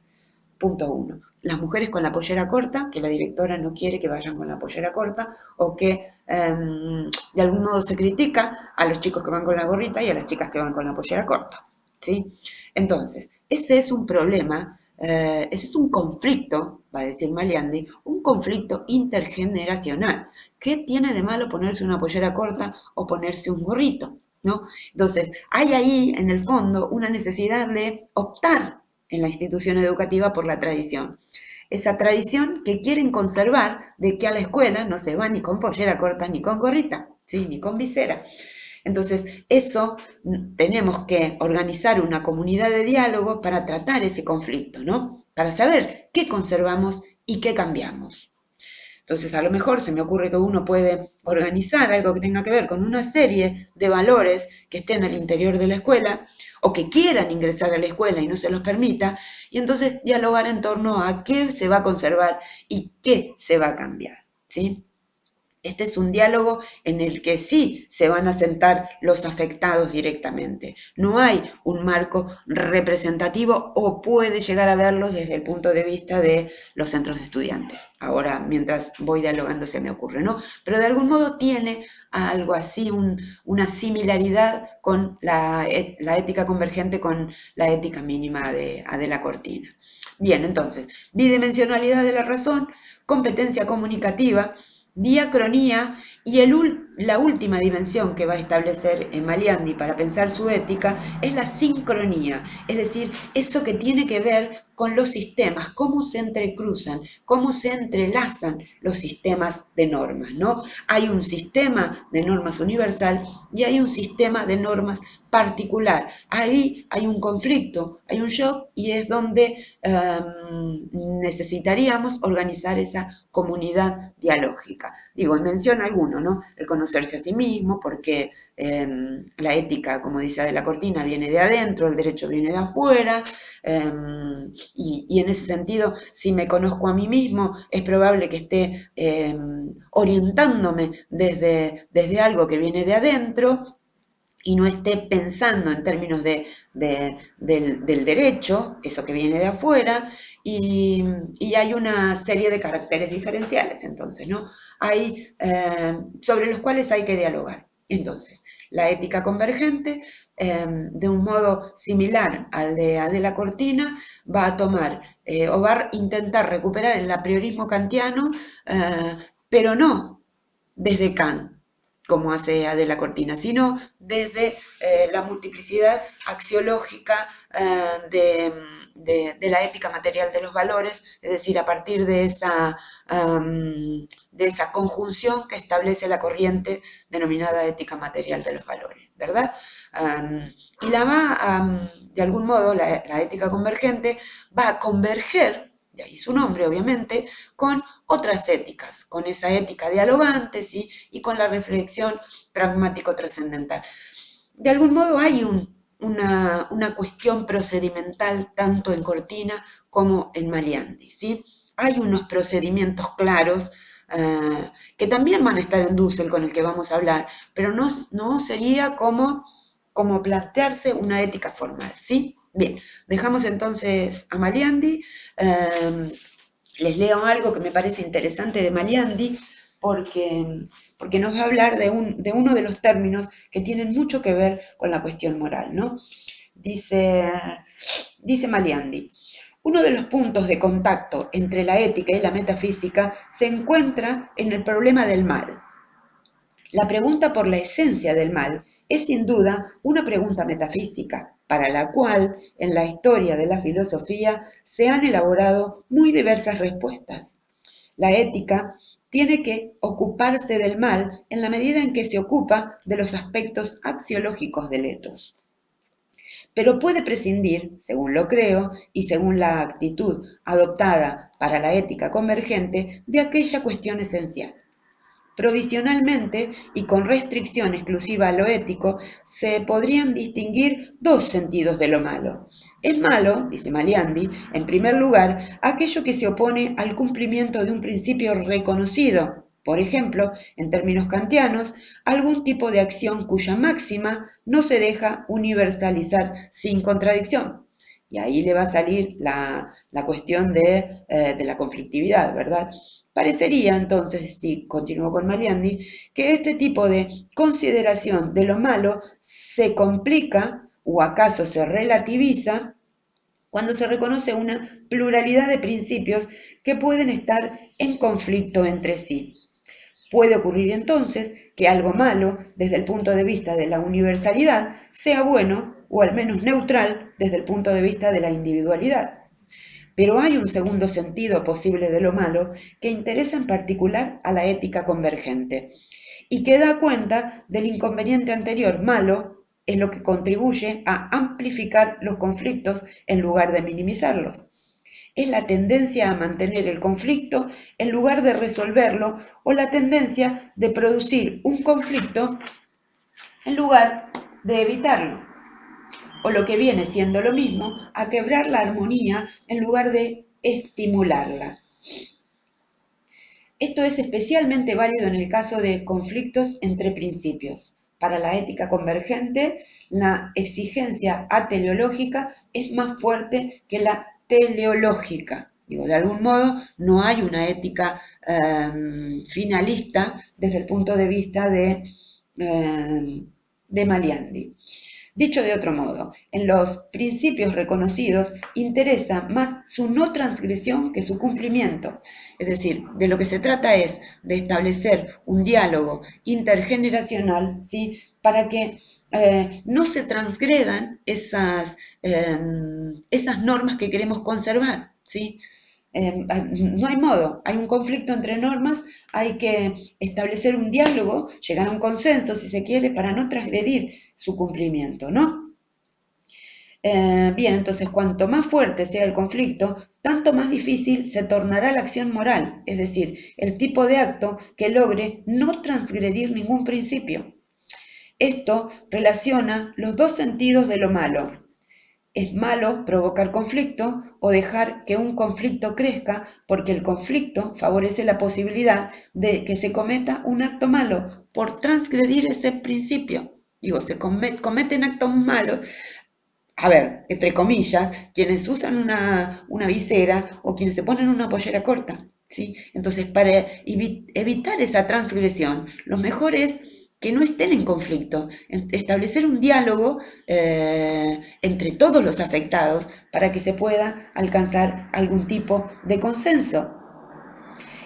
Punto uno. Las mujeres con la pollera corta, que la directora no quiere que vayan con la pollera corta o que de algún modo se critica a los chicos que van con la gorrita y a las chicas que van con la pollera corta, ¿sí? Entonces, ese es un problema ese es un conflicto, va a decir Maliandi, un conflicto intergeneracional. ¿Qué tiene de malo ponerse una pollera corta o ponerse un gorrito? ¿No? Entonces, hay ahí en el fondo una necesidad de optar en la institución educativa por la tradición. Esa tradición que quieren conservar de que a la escuela no se va ni con pollera corta ni con gorrita, ¿sí? Ni con visera. Entonces, eso tenemos que organizar una comunidad de diálogo para tratar ese conflicto, ¿no? Para saber qué conservamos y qué cambiamos. Entonces, a lo mejor se me ocurre que uno puede organizar algo que tenga que ver con una serie de valores que estén al interior de la escuela o que quieran ingresar a la escuela y no se los permita, y entonces dialogar en torno a qué se va a conservar y qué se va a cambiar, ¿sí? Este es un diálogo en el que sí se van a sentar los afectados directamente. No hay un marco representativo o puede llegar a verlo desde el punto de vista de los centros de estudiantes. Ahora, mientras voy dialogando se me ocurre, ¿no? Pero de algún modo tiene algo así, una similaridad con la ética convergente con la ética mínima de Adela Cortina. Bien, entonces, bidimensionalidad de la razón, competencia comunicativa, diacronía y la última dimensión que va a establecer Maliandi para pensar su ética es la sincronía, es decir, eso que tiene que ver con los sistemas, cómo se entrecruzan, cómo se entrelazan los sistemas de normas, ¿no? Hay un sistema de normas universal y hay un sistema de normas particular. Ahí hay un conflicto, hay un shock y es donde necesitaríamos organizar esa comunidad dialógica. Digo, menciona alguno, ¿no? El conocerse a sí mismo, porque la ética, como dice Adela Cortina, viene de adentro, el derecho viene de afuera, y en ese sentido, si me conozco a mí mismo, es probable que esté orientándome desde algo que viene de adentro, y no esté pensando en términos del derecho, eso que viene de afuera, y hay una serie de caracteres diferenciales, entonces, ¿no? Hay, sobre los cuales hay que dialogar. Entonces, la ética convergente, de un modo similar al de Adela Cortina, va a tomar o va a intentar recuperar el apriorismo kantiano, pero no desde Kant, como hace Adela Cortina, sino desde la multiplicidad axiológica de la ética material de los valores, es decir, a partir de esa conjunción que establece la corriente denominada ética material de los valores, ¿verdad? Y la va, de algún modo, la ética convergente va a converger, de ahí su nombre, obviamente, con otras éticas, con esa ética dialogante, ¿sí? Y con la reflexión pragmático-trascendental. De algún modo hay una cuestión procedimental tanto en Cortina como en Maliandi, ¿sí? Hay unos procedimientos claros que también van a estar en Dussel, con el que vamos a hablar, pero no sería como plantearse una ética formal, ¿sí? Bien, dejamos entonces a Maliandi. Les leo algo que me parece interesante de Maliandi, porque nos va a hablar de uno de los términos que tienen mucho que ver con la cuestión moral, ¿no? Dice Maliandi, uno de los puntos de contacto entre la ética y la metafísica se encuentra en el problema del mal. La pregunta por la esencia del mal es sin duda una pregunta metafísica, para la cual en la historia de la filosofía se han elaborado muy diversas respuestas. La ética tiene que ocuparse del mal en la medida en que se ocupa de los aspectos axiológicos del etos. Pero puede prescindir, según lo creo, y según la actitud adoptada para la ética convergente, de aquella cuestión esencial. Provisionalmente y con restricción exclusiva a lo ético, se podrían distinguir dos sentidos de lo malo. Es malo, dice Maliandi, en primer lugar, aquello que se opone al cumplimiento de un principio reconocido, por ejemplo, en términos kantianos, algún tipo de acción cuya máxima no se deja universalizar sin contradicción. Y ahí le va a salir la cuestión de la conflictividad, ¿verdad? Parecería entonces, si continúo con Maliandi, que este tipo de consideración de lo malo se complica o acaso se relativiza cuando se reconoce una pluralidad de principios que pueden estar en conflicto entre sí. Puede ocurrir entonces que algo malo, desde el punto de vista de la universalidad, sea bueno o al menos neutral desde el punto de vista de la individualidad. Pero hay un segundo sentido posible de lo malo que interesa en particular a la ética convergente y que da cuenta del inconveniente anterior. Malo es lo que contribuye a amplificar los conflictos en lugar de minimizarlos. Es la tendencia a mantener el conflicto en lugar de resolverlo, o la tendencia de producir un conflicto en lugar de evitarlo, o lo que viene siendo lo mismo, a quebrar la armonía en lugar de estimularla. Esto es especialmente válido en el caso de conflictos entre principios. Para la ética convergente, la exigencia ateleológica es más fuerte que la teleológica. Digo, de algún modo, no hay una ética finalista desde el punto de vista de Maliandi. Dicho de otro modo, en los principios reconocidos interesa más su no transgresión que su cumplimiento. Es decir, de lo que se trata es de establecer un diálogo intergeneracional, ¿sí?, para que no se transgredan esas normas que queremos conservar, ¿sí? No hay modo, hay un conflicto entre normas, hay que establecer un diálogo, llegar a un consenso, si se quiere, para no transgredir su cumplimiento, ¿no? Bien, entonces, cuanto más fuerte sea el conflicto, tanto más difícil se tornará la acción moral, es decir, el tipo de acto que logre no transgredir ningún principio. Esto relaciona los dos sentidos de lo malo. Es malo provocar conflicto o dejar que un conflicto crezca, porque el conflicto favorece la posibilidad de que se cometa un acto malo por transgredir ese principio. Digo, se cometen actos malos, a ver, entre comillas, quienes usan una visera o quienes se ponen una pollera corta, ¿sí? Entonces, para evitar esa transgresión, lo mejor es que no estén en conflicto, establecer un diálogo entre todos los afectados para que se pueda alcanzar algún tipo de consenso.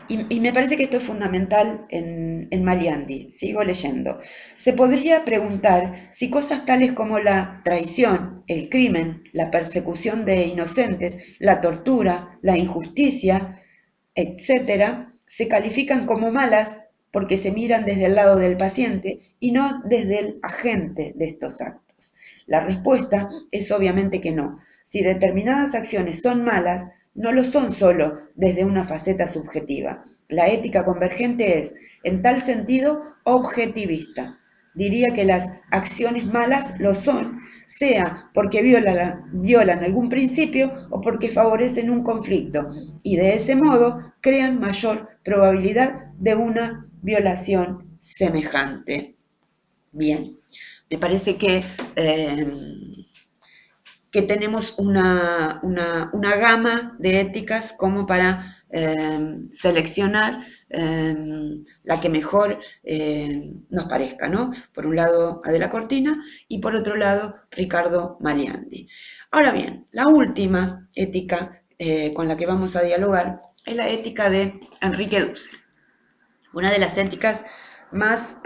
Y me parece que esto es fundamental en Maliandi. Sigo leyendo. Se podría preguntar si cosas tales como la traición, el crimen, la persecución de inocentes, la tortura, la injusticia, etcétera, se califican como malas porque se miran desde el lado del paciente y no desde el agente de estos actos. La respuesta es obviamente que no. Si determinadas acciones son malas, no lo son solo desde una faceta subjetiva. La ética convergente es, en tal sentido, objetivista. Diría que las acciones malas lo son, sea porque violan algún principio o porque favorecen un conflicto, y de ese modo crean mayor probabilidad de una violación semejante. Bien, me parece que tenemos una gama de éticas como para seleccionar la que mejor nos parezca, ¿no? Por un lado, Adela Cortina, y por otro lado, Ricardo Mariandi. Ahora bien, la última ética con la que vamos a dialogar es la ética de Enrique Dussel, una de las éticas más,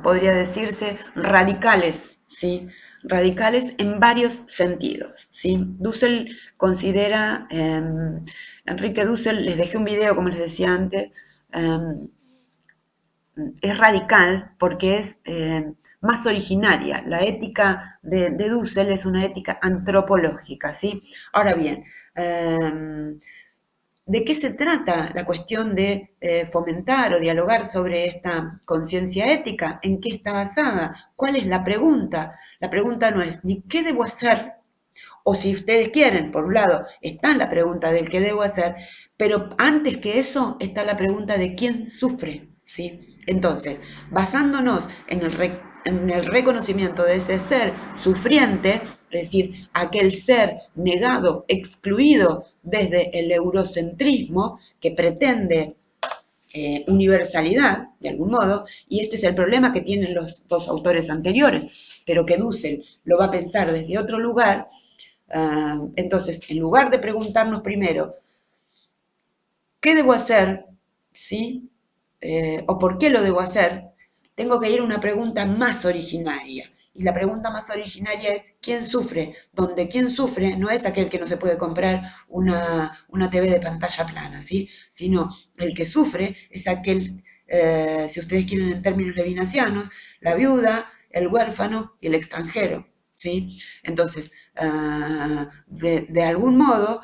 podría decirse, radicales, ¿sí? Radicales en varios sentidos, ¿sí? Dussel considera, Enrique Dussel, les dejé un video, como les decía antes, es radical porque es más originaria. La ética de Dussel es una ética antropológica, ¿sí? Ahora bien, ¿de qué se trata la cuestión de fomentar o dialogar sobre esta conciencia ética? ¿En qué está basada? ¿Cuál es la pregunta? La pregunta no es ni qué debo hacer, o si ustedes quieren, por un lado, está la pregunta del qué debo hacer, pero antes que eso está la pregunta de quién sufre, ¿sí? Entonces, basándonos en el reconocimiento de ese ser sufriente, es decir, aquel ser negado, excluido desde el eurocentrismo que pretende universalidad, de algún modo, y este es el problema que tienen los dos autores anteriores, pero que Dussel lo va a pensar desde otro lugar. Entonces, en lugar de preguntarnos primero, ¿qué debo hacer? ¿Sí? ¿O por qué lo debo hacer? Tengo que ir a una pregunta más originaria. Y la pregunta más originaria es, ¿quién sufre? Donde quien sufre no es aquel que no se puede comprar una TV de pantalla plana, ¿sí? Sino el que sufre es aquel, si ustedes quieren en términos levinasianos, la viuda, el huérfano y el extranjero, ¿sí? Entonces, de algún modo,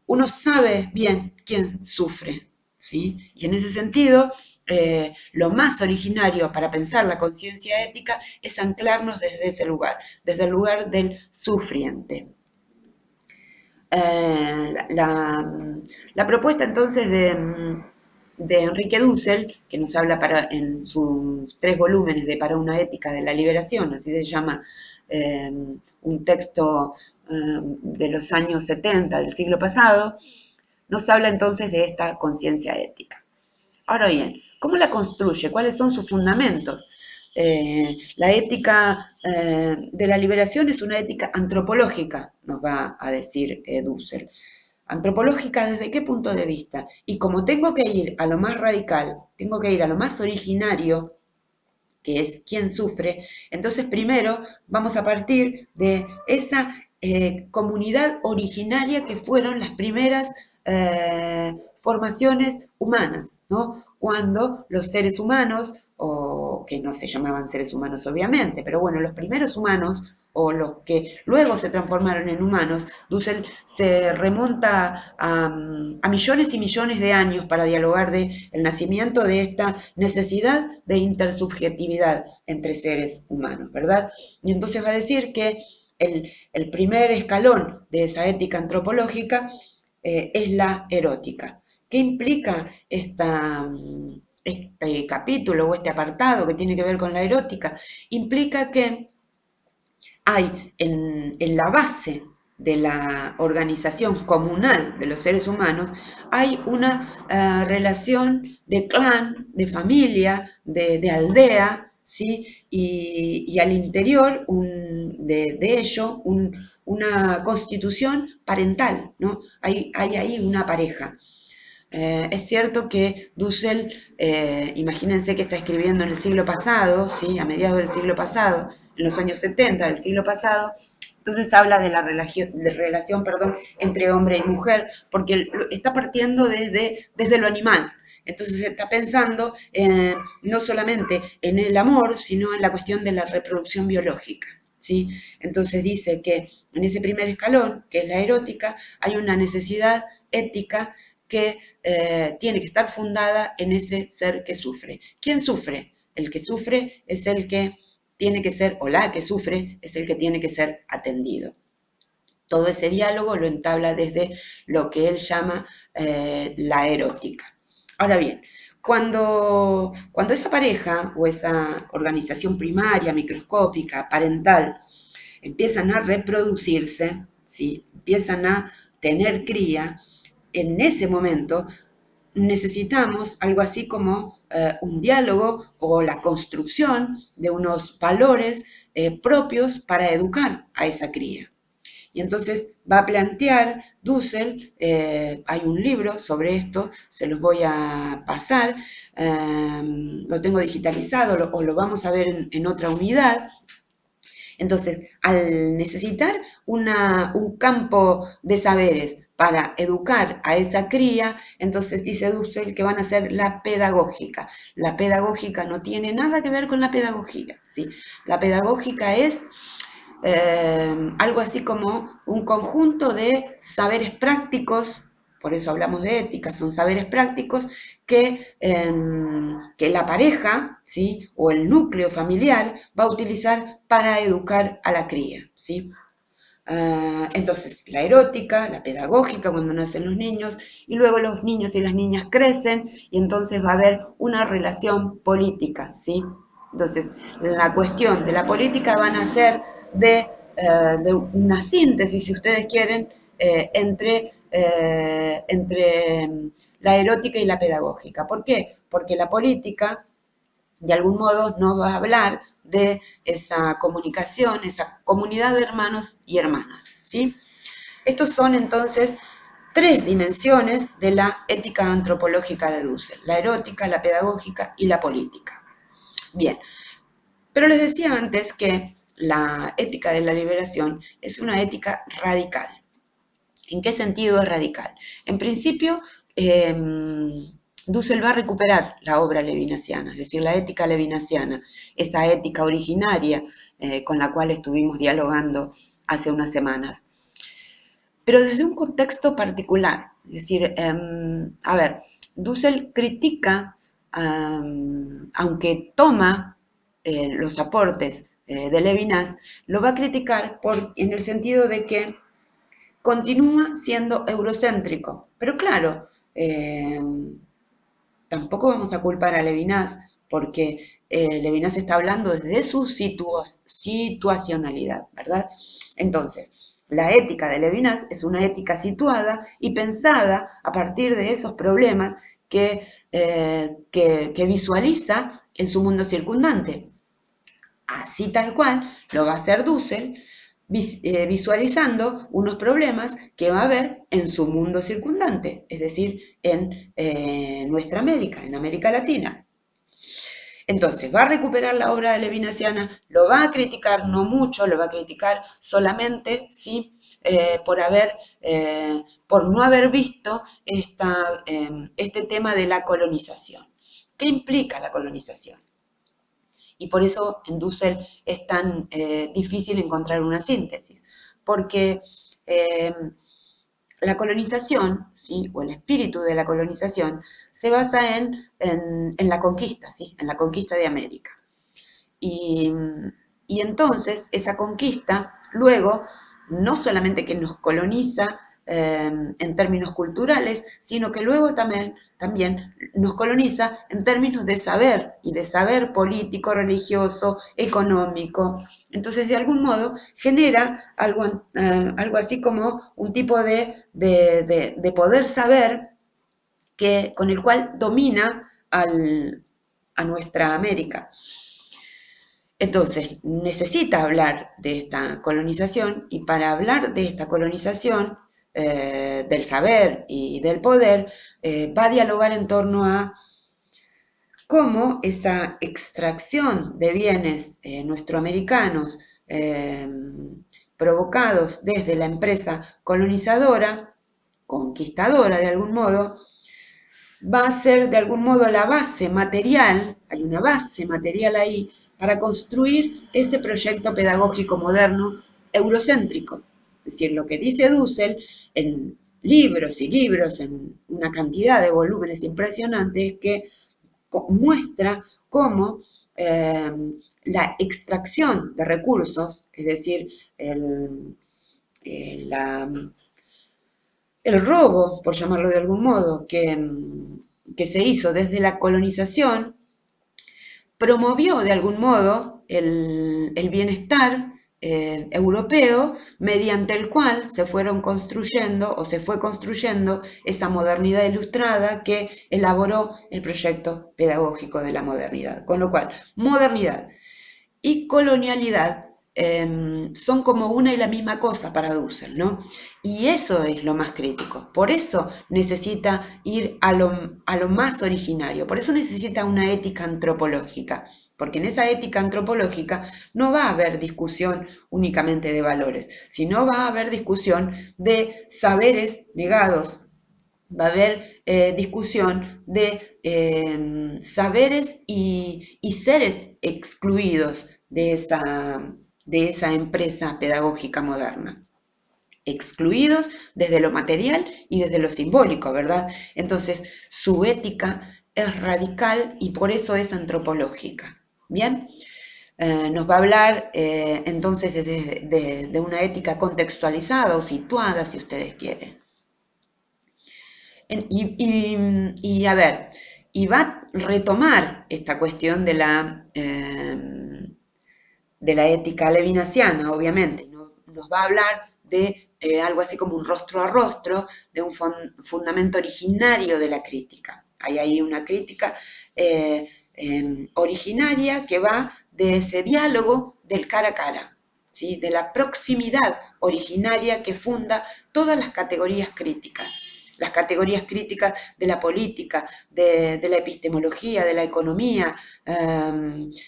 uno sabe bien quién sufre, ¿sí? Y en ese sentido, lo más originario para pensar la conciencia ética es anclarnos desde ese lugar, desde el lugar del sufriente. La propuesta entonces de Enrique Dussel, que nos habla en sus 3 volúmenes de Para una ética de la liberación, así se llama, un texto de los años 70 del siglo pasado, nos habla entonces de esta conciencia ética. Ahora bien, ¿cómo la construye? ¿Cuáles son sus fundamentos? La ética de la liberación es una ética antropológica, nos va a decir Dussel. ¿Antropológica desde qué punto de vista? Y como tengo que ir a lo más radical, tengo que ir a lo más originario, que es quién sufre, entonces primero vamos a partir de esa comunidad originaria que fueron las primeras formaciones humanas, ¿no? Cuando los seres humanos, o que no se llamaban seres humanos obviamente, pero bueno, los primeros humanos, o los que luego se transformaron en humanos, Dussel se remonta a millones y millones de años para dialogar de el nacimiento de esta necesidad de intersubjetividad entre seres humanos, ¿verdad? Y entonces va a decir que el primer escalón de esa ética antropológica es la erótica. ¿Qué implica este capítulo o este apartado que tiene que ver con la erótica? Implica que hay en la base de la organización comunal de los seres humanos, hay una relación de clan, de familia, de aldea, ¿sí? Y al interior de ello una constitución parental, ¿no? Hay ahí una pareja. Es cierto que Dussel, imagínense que está escribiendo en el siglo pasado, ¿sí? A mediados del siglo pasado, en los años 70 del siglo pasado, entonces habla de la relación, perdón, entre hombre y mujer, porque está partiendo desde lo animal. Entonces está pensando no solamente en el amor, sino en la cuestión de la reproducción biológica, ¿sí? Entonces dice que en ese primer escalón, que es la erótica, hay una necesidad ética que tiene que estar fundada en ese ser que sufre. ¿Quién sufre? El que sufre es el que tiene que ser, o la que sufre es el que tiene que ser atendido. Todo ese diálogo lo entabla desde lo que él llama la erótica. Ahora bien, cuando esa pareja o esa organización primaria, microscópica, parental, empiezan a reproducirse, ¿sí? Empiezan a tener cría, en ese momento necesitamos algo así como un diálogo o la construcción de unos valores propios para educar a esa cría. Y entonces va a plantear Dussel, hay un libro sobre esto, se los voy a pasar, lo tengo digitalizado o lo vamos a ver en otra unidad. Entonces, al necesitar un campo de saberes para educar a esa cría, entonces dice Dussel que van a ser la pedagógica. La pedagógica no tiene nada que ver con la pedagogía, ¿sí? La pedagógica es algo así como un conjunto de saberes prácticos, por eso hablamos de ética, son saberes prácticos que la pareja, ¿sí? O el núcleo familiar va a utilizar para educar a la cría, ¿sí? Entonces, la erótica, la pedagógica cuando nacen los niños, y luego los niños y las niñas crecen, y entonces va a haber una relación política, ¿sí? Entonces, la cuestión de la política van a ser de una síntesis, si ustedes quieren, entre la erótica y la pedagógica. ¿Por qué? Porque la política, de algún modo, nos va a hablar de esa comunicación, esa comunidad de hermanos y hermanas, ¿sí? Estos son entonces tres dimensiones de la ética antropológica de Dussel: la erótica, la pedagógica y la política. Bien, pero les decía antes que la ética de la liberación es una ética radical. ¿En qué sentido es radical? En principio, Dussel va a recuperar la obra levinasiana, es decir, la ética levinasiana, esa ética originaria con la cual estuvimos dialogando hace unas semanas, pero desde un contexto particular. Es decir, a ver, Dussel critica, aunque toma los aportes de Levinas, lo va a criticar en el sentido de que continúa siendo eurocéntrico. Pero claro, tampoco vamos a culpar a Levinas, porque Levinas está hablando desde su situacionalidad, ¿verdad? Entonces, la ética de Levinas es una ética situada y pensada a partir de esos problemas que visualiza en su mundo circundante. Así tal cual lo va a hacer Dussel, visualizando unos problemas que va a haber en su mundo circundante, es decir, en nuestra América, en América Latina. Entonces, va a recuperar la obra de levinasiana, lo va a criticar, no mucho, lo va a criticar solamente, ¿sí? Por no haber visto este tema de la colonización. ¿Qué implica la colonización? Y por eso en Dussel es tan difícil encontrar una síntesis, porque la colonización, ¿sí? O el espíritu de la colonización, se basa en la conquista, ¿sí? En la conquista de América. Y, y entonces esa conquista luego no solamente que nos coloniza en términos culturales, sino que luego también nos coloniza en términos de saber, y de saber político, religioso, económico. Entonces, de algún modo, genera algo así como un tipo de poder saber con el cual domina a nuestra América. Entonces, necesita hablar de esta colonización, y para hablar de esta colonización, del saber y del poder, va a dialogar en torno a cómo esa extracción de bienes nuestroamericanos provocados desde la empresa colonizadora, conquistadora de algún modo, va a ser de algún modo la base material, hay una base material ahí, para construir ese proyecto pedagógico moderno eurocéntrico. Es decir, lo que dice Dussel en libros y libros, en una cantidad de volúmenes impresionantes, que muestra cómo la extracción de recursos, es decir, el robo, por llamarlo de algún modo, que se hizo desde la colonización, promovió de algún modo el bienestar europeo, mediante el cual se fueron construyendo o se fue construyendo esa modernidad ilustrada que elaboró el proyecto pedagógico de la modernidad. Con lo cual, modernidad y colonialidad son como una y la misma cosa para Dussel, ¿no? Y eso es lo más crítico. Por eso necesita ir a lo más originario. Por eso necesita una ética antropológica. Porque en esa ética antropológica no va a haber discusión únicamente de valores, sino va a haber discusión de saberes negados. Va a haber discusión de saberes y seres excluidos de esa empresa pedagógica moderna. Excluidos desde lo material y desde lo simbólico, ¿verdad? Entonces, su ética es radical y por eso es antropológica. ¿Bien? Nos va a hablar entonces de una ética contextualizada o situada, si ustedes quieren. Y a ver, y va a retomar esta cuestión de la ética levinasiana, obviamente. Nos va a hablar de algo así como un rostro a rostro, de un fundamento originario de la crítica. Hay ahí una crítica originaria que va de ese diálogo del cara a cara, ¿sí? De la proximidad originaria que funda todas las categorías críticas. Las categorías críticas de la política, de la epistemología, de la economía,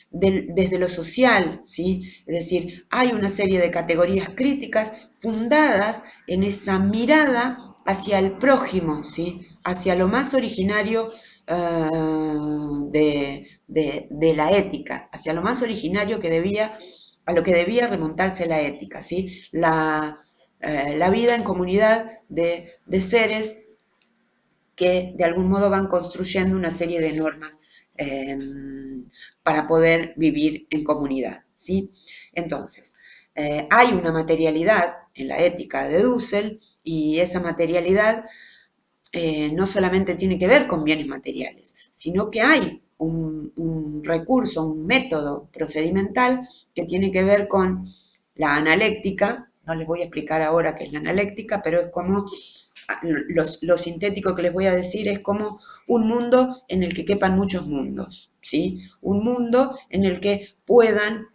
desde lo social, ¿sí? Es decir, hay una serie de categorías críticas fundadas en esa mirada hacia el prójimo, ¿sí? Hacia lo más originario de la ética, hacia lo más originario a lo que debía remontarse la ética, ¿sí? La vida en comunidad de seres que de algún modo van construyendo una serie de normas eh, para poder vivir en comunidad, ¿sí? Entonces, hay una materialidad en la ética de Dussel y esa materialidad no solamente tiene que ver con bienes materiales, sino que hay un recurso, un método procedimental que tiene que ver con la analéctica. No les voy a explicar ahora qué es la analéctica, pero es como lo sintético que les voy a decir es como un mundo en el que quepan muchos mundos, ¿sí? Un mundo en el que pueda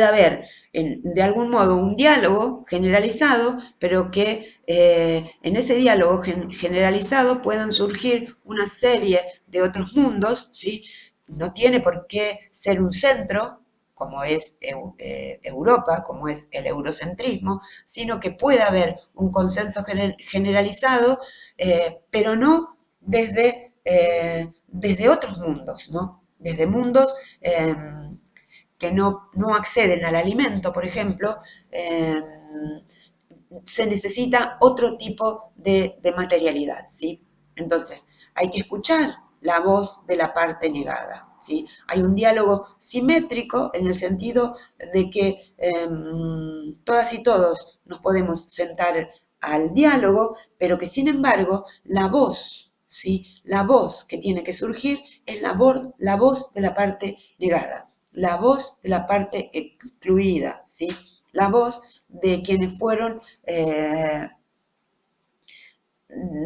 haber de algún modo un diálogo generalizado, pero que en ese diálogo generalizado puedan surgir una serie de otros mundos, ¿sí? No tiene por qué ser un centro, como es Europa, como es el eurocentrismo, sino que pueda haber un consenso generalizado, pero no desde otros mundos, ¿no? Desde mundos que no acceden al alimento, por ejemplo, se necesita otro tipo de materialidad, ¿sí? Entonces, hay que escuchar la voz de la parte negada, ¿sí? Hay un diálogo simétrico en el sentido de que todas y todos nos podemos sentar al diálogo, pero que sin embargo la voz, ¿sí? La voz que tiene que surgir es la voz de la parte negada, la voz de la parte excluida, ¿sí? La voz de quienes fueron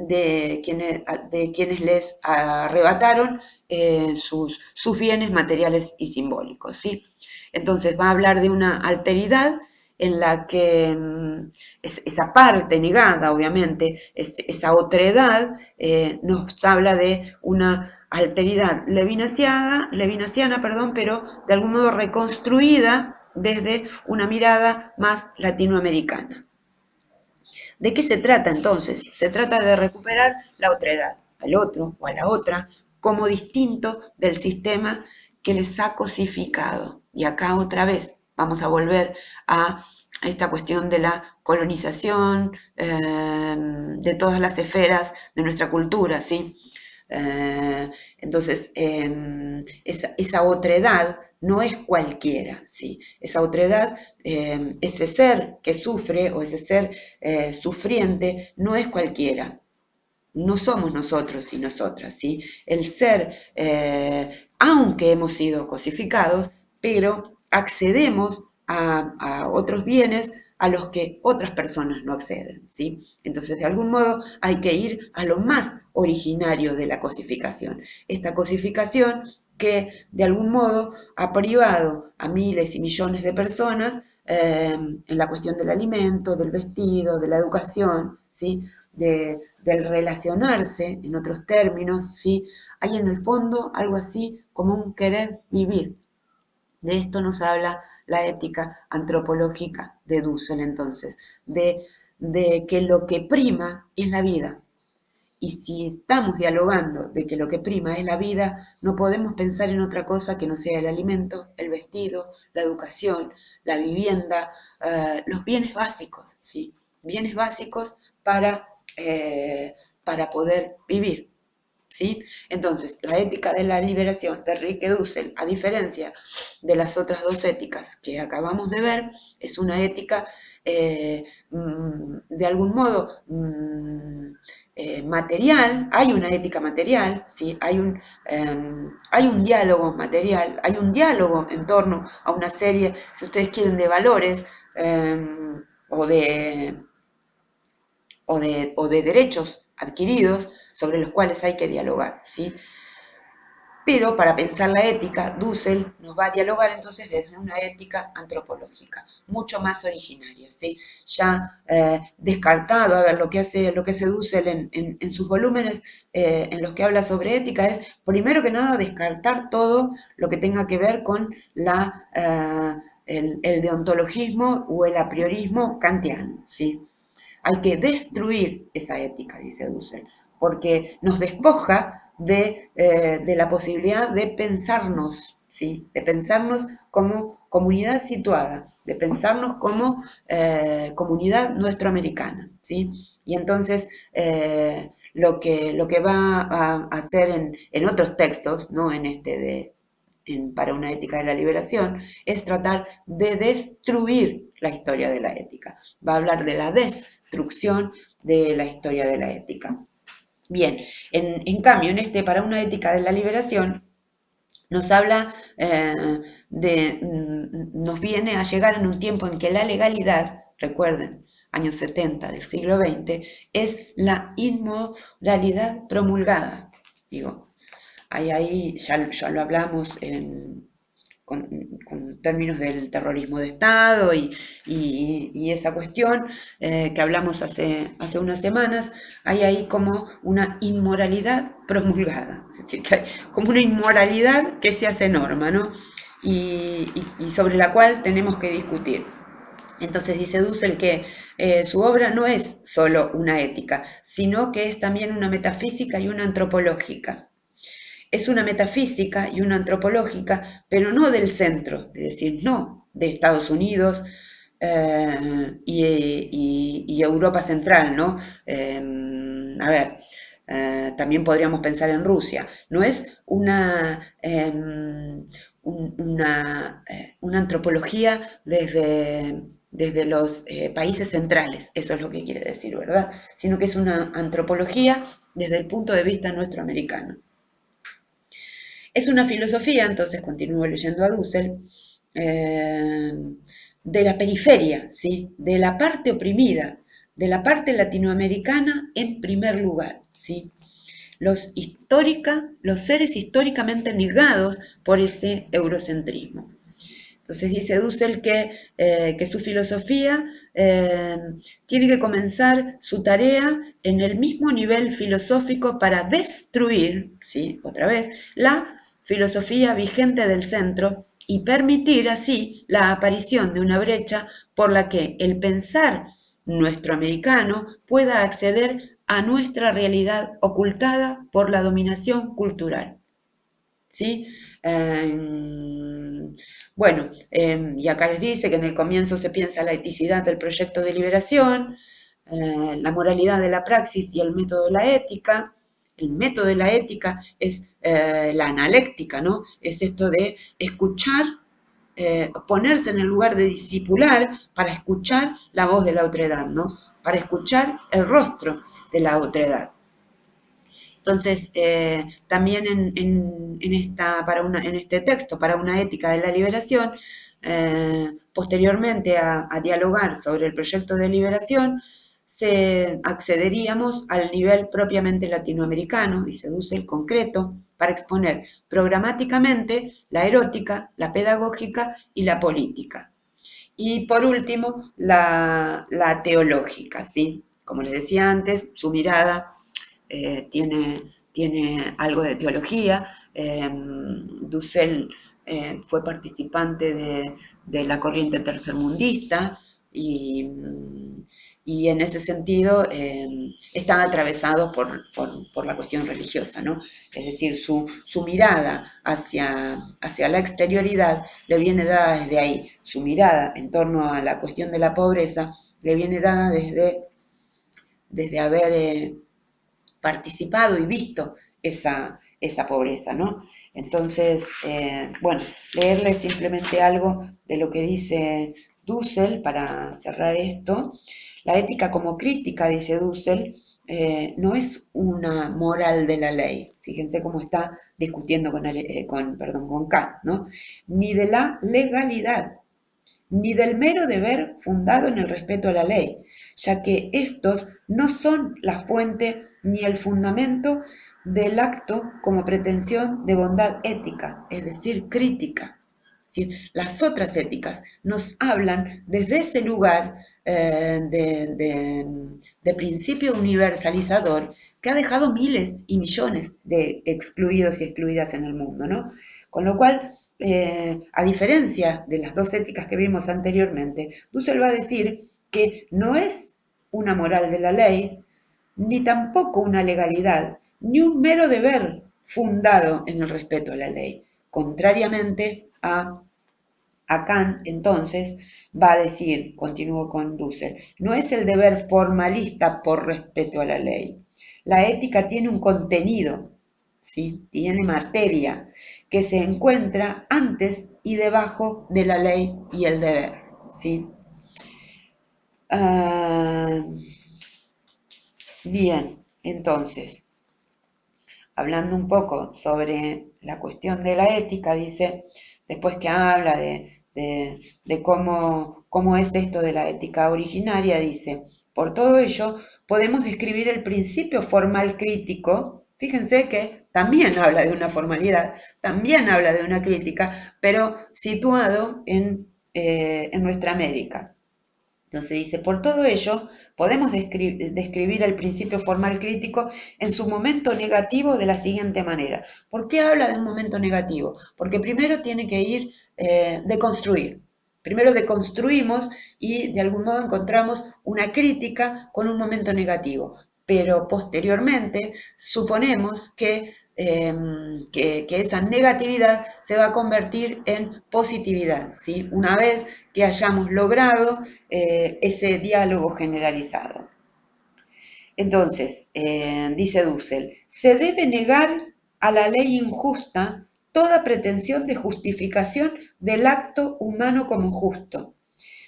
de quienes les arrebataron sus bienes materiales y simbólicos, ¿sí? Entonces va a hablar de una alteridad en la que esa parte negada, obviamente, esa otredad, nos habla de una alteridad levinaciana, perdón, pero de algún modo reconstruida desde una mirada más latinoamericana. ¿De qué se trata entonces? Se trata de recuperar la otredad, al otro o a la otra, como distinto del sistema que les ha cosificado. Y acá otra vez vamos a volver a esta cuestión de la colonización, de todas las esferas de nuestra cultura, ¿sí? Entonces, esa otredad no es cualquiera, ¿sí? Esa otredad, ese ser que sufre o ese ser sufriente, no es cualquiera. No somos nosotros y nosotras, ¿sí? El ser, aunque hemos sido cosificados, pero accedemos a otros bienes a los que otras personas no acceden, ¿sí? Entonces, de algún modo, hay que ir a lo más originario de la cosificación. Esta cosificación que, de algún modo, ha privado a miles y millones de personas en la cuestión del alimento, del vestido, de la educación, ¿sí? Del relacionarse, en otros términos, ¿sí? Hay en el fondo algo así como un querer vivir. De esto nos habla la ética antropológica de Dussel, entonces, de que lo que prima es la vida. Y si estamos dialogando de que lo que prima es la vida, no podemos pensar en otra cosa que no sea el alimento, el vestido, la educación, la vivienda, los bienes básicos, ¿sí? Bienes básicos para poder vivir, ¿sí? Entonces, la ética de la liberación de Enrique Dussel, a diferencia de las otras dos éticas que acabamos de ver, es una ética de algún modo material. Hay una ética material, ¿sí? Hay un diálogo material, hay un diálogo en torno a una serie, si ustedes quieren, de valores o de derechos adquiridos sobre los cuales hay que dialogar, ¿sí? Pero para pensar la ética, Dussel nos va a dialogar entonces desde una ética antropológica, mucho más originaria, ¿sí? Ya descartado, a ver, lo que hace Dussel en sus volúmenes en los que habla sobre ética es, primero que nada, descartar todo lo que tenga que ver con el deontologismo o el apriorismo kantiano, ¿sí? Hay que destruir esa ética, dice Dussel, porque nos despoja de la posibilidad de pensarnos, ¿sí? De pensarnos como comunidad situada, de pensarnos como comunidad nuestroamericana, ¿sí? Y entonces lo que va a hacer en otros textos, no en este para una ética de la liberación, es tratar de destruir la historia de la ética. Va a hablar de la destrucción de la historia de la ética. Bien, en cambio, para una ética de la liberación, nos habla nos viene a llegar en un tiempo en que la legalidad, recuerden, años 70 del siglo XX, es la inmoralidad promulgada. Digo, ahí ya lo hablamos con términos del terrorismo de Estado y esa cuestión que hablamos hace unas semanas, hay ahí como una inmoralidad promulgada, es decir, que hay como una inmoralidad que se hace norma, ¿no? Y sobre la cual tenemos que discutir. Entonces dice Dussel que su obra no es solo una ética, sino que es también una metafísica y una antropológica. Es una metafísica y una antropológica, pero no del centro, es decir, no de Estados Unidos y Europa Central, ¿no? A ver, también podríamos pensar en Rusia. No es una antropología desde los países centrales, eso es lo que quiere decir, ¿verdad? Sino que es una antropología desde el punto de vista nuestroamericano. Es una filosofía, entonces continúo leyendo a Dussel, eh, de la periferia, ¿sí? De la parte oprimida, de la parte latinoamericana en primer lugar, ¿sí? Los seres históricamente negados por ese eurocentrismo. Entonces dice Dussel que su filosofía tiene que comenzar su tarea en el mismo nivel filosófico para destruir, ¿sí? Otra vez, la filosofía vigente del centro y permitir así la aparición de una brecha por la que el pensar nuestro americano pueda acceder a nuestra realidad ocultada por la dominación cultural. ¿Sí? Bueno, y acá les dice que en el comienzo se piensa la eticidad del proyecto de liberación, la moralidad de la praxis y el método de la ética. El método de la ética es la analéctica, ¿no? Es esto de escuchar, ponerse en el lugar de discipular para escuchar la voz de la otredad, ¿no? Para escuchar el rostro de la otredad. Entonces, también en este texto, para una ética de la liberación, posteriormente a dialogar sobre el proyecto de liberación, accederíamos al nivel propiamente latinoamericano, y seduce el concreto, para exponer programáticamente la erótica, la pedagógica y la política. Y por último, la teológica, ¿sí? Como les decía antes, su mirada tiene algo de teología. Dussel fue participante de la corriente tercermundista y en ese sentido están atravesados por la cuestión religiosa, ¿no? Es decir, su mirada hacia la exterioridad le viene dada desde ahí. Su mirada en torno a la cuestión de la pobreza le viene dada desde haber participado y visto esa pobreza, ¿no? Entonces, bueno, leerles simplemente algo de lo que dice Dussel para cerrar esto. La ética como crítica, dice Dussel, no es una moral de la ley. Fíjense cómo está discutiendo con Kant, ¿no? Ni de la legalidad, ni del mero deber fundado en el respeto a la ley, ya que estos no son la fuente ni el fundamento del acto como pretensión de bondad ética, es decir, crítica. ¿Sí? Las otras éticas nos hablan desde ese lugar de principio universalizador que ha dejado miles y millones de excluidos y excluidas en el mundo, ¿no? Con lo cual, a diferencia de las dos éticas que vimos anteriormente, Dussel va a decir que no es una moral de la ley, ni tampoco una legalidad, ni un mero deber fundado en el respeto a la ley. Contrariamente a Kant, entonces, va a decir, continúo con Dussel, no es el deber formalista por respeto a la ley. La ética tiene un contenido, ¿sí? Tiene materia que se encuentra antes y debajo de la ley y el deber, ¿sí? Ah, bien, entonces, hablando un poco sobre la cuestión de la ética, dice, después que habla de cómo es esto de la ética originaria, dice, por todo ello podemos describir el principio formal crítico, fíjense que también habla de una formalidad, también habla de una crítica, pero situado en nuestra América. Entonces dice, por todo ello, podemos describir el principio formal crítico en su momento negativo de la siguiente manera. ¿Por qué habla de un momento negativo? Porque primero tiene que ir de construir. Primero deconstruimos y de algún modo encontramos una crítica con un momento negativo, pero posteriormente suponemos que esa negatividad se va a convertir en positividad, ¿sí? Una vez que hayamos logrado ese diálogo generalizado. Entonces, dice Dussel, se debe negar a la ley injusta toda pretensión de justificación del acto humano como justo.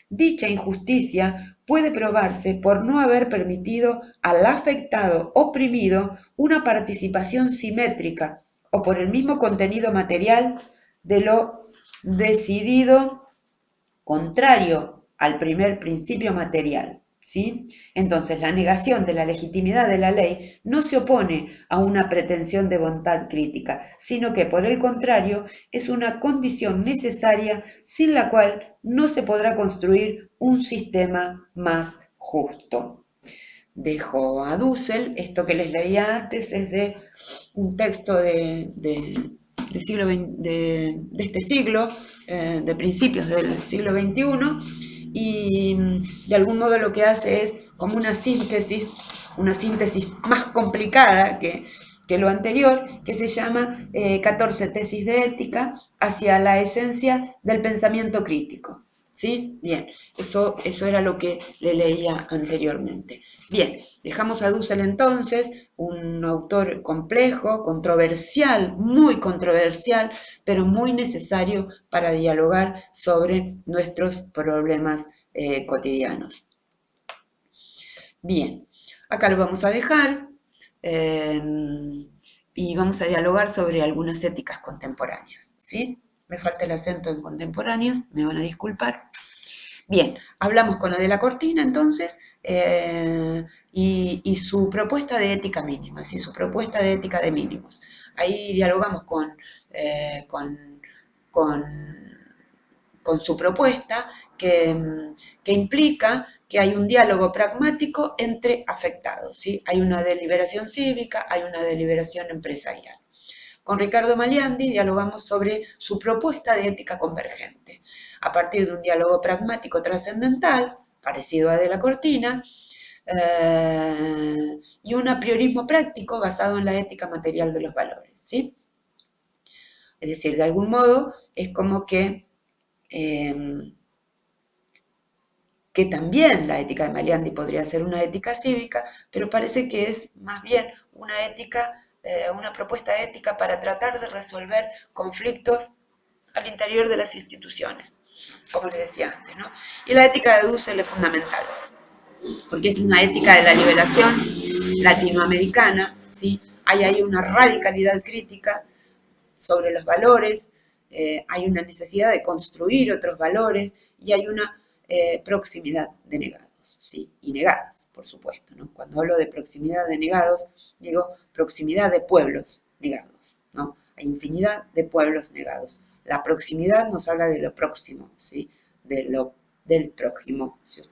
Dicha injusticia puede probarse por no haber permitido al afectado oprimido una participación simétrica o por el mismo contenido material de lo decidido contrario al primer principio material. ¿Sí? Entonces, la negación de la legitimidad de la ley no se opone a una pretensión de bondad crítica, sino que, por el contrario, es una condición necesaria sin la cual no se podrá construir un sistema más justo. Dejo a Dussel, esto que les leía antes es de un texto del siglo de este siglo, de principios del siglo XXI, y de algún modo lo que hace es como una síntesis más complicada que lo anterior, que se llama 14 tesis de ética hacia la esencia del pensamiento crítico. ¿Sí? Bien, eso era lo que le leía anteriormente. Bien, dejamos a Dussel entonces, un autor complejo, controversial, muy controversial, pero muy necesario para dialogar sobre nuestros problemas cotidianos. Bien, acá lo vamos a dejar eh, y vamos a dialogar sobre algunas éticas contemporáneas, ¿sí? Me falta el acento en contemporáneas, me van a disculpar. Bien, hablamos con Adela Cortina entonces y su propuesta de ética mínima, ¿sí? Su propuesta de ética de mínimos. Ahí dialogamos con, con su propuesta que implica que hay un diálogo pragmático entre afectados, ¿sí? Hay una deliberación cívica, hay una deliberación empresarial. Con Ricardo Maliandi dialogamos sobre su propuesta de ética convergente, a partir de un diálogo pragmático trascendental, parecido a De la Cortina, y un apriorismo práctico basado en la ética material de los valores, ¿sí? Es decir, de algún modo es como que también la ética de Maliandi podría ser una ética cívica, pero parece que es más bien una ética, una propuesta ética para tratar de resolver conflictos al interior de las instituciones, como les decía antes, ¿no? Y la ética de Dussel es fundamental, porque es una ética de la liberación latinoamericana, ¿sí? Hay ahí una radicalidad crítica sobre los valores, hay una necesidad de construir otros valores y hay una proximidad de negados. ¿sí? Y negadas, por supuesto, ¿no? Cuando hablo de proximidad de negados, digo proximidad de pueblos negados, ¿no? Hay infinidad de pueblos negados. La proximidad nos habla de lo próximo, ¿sí? Del prójimo, si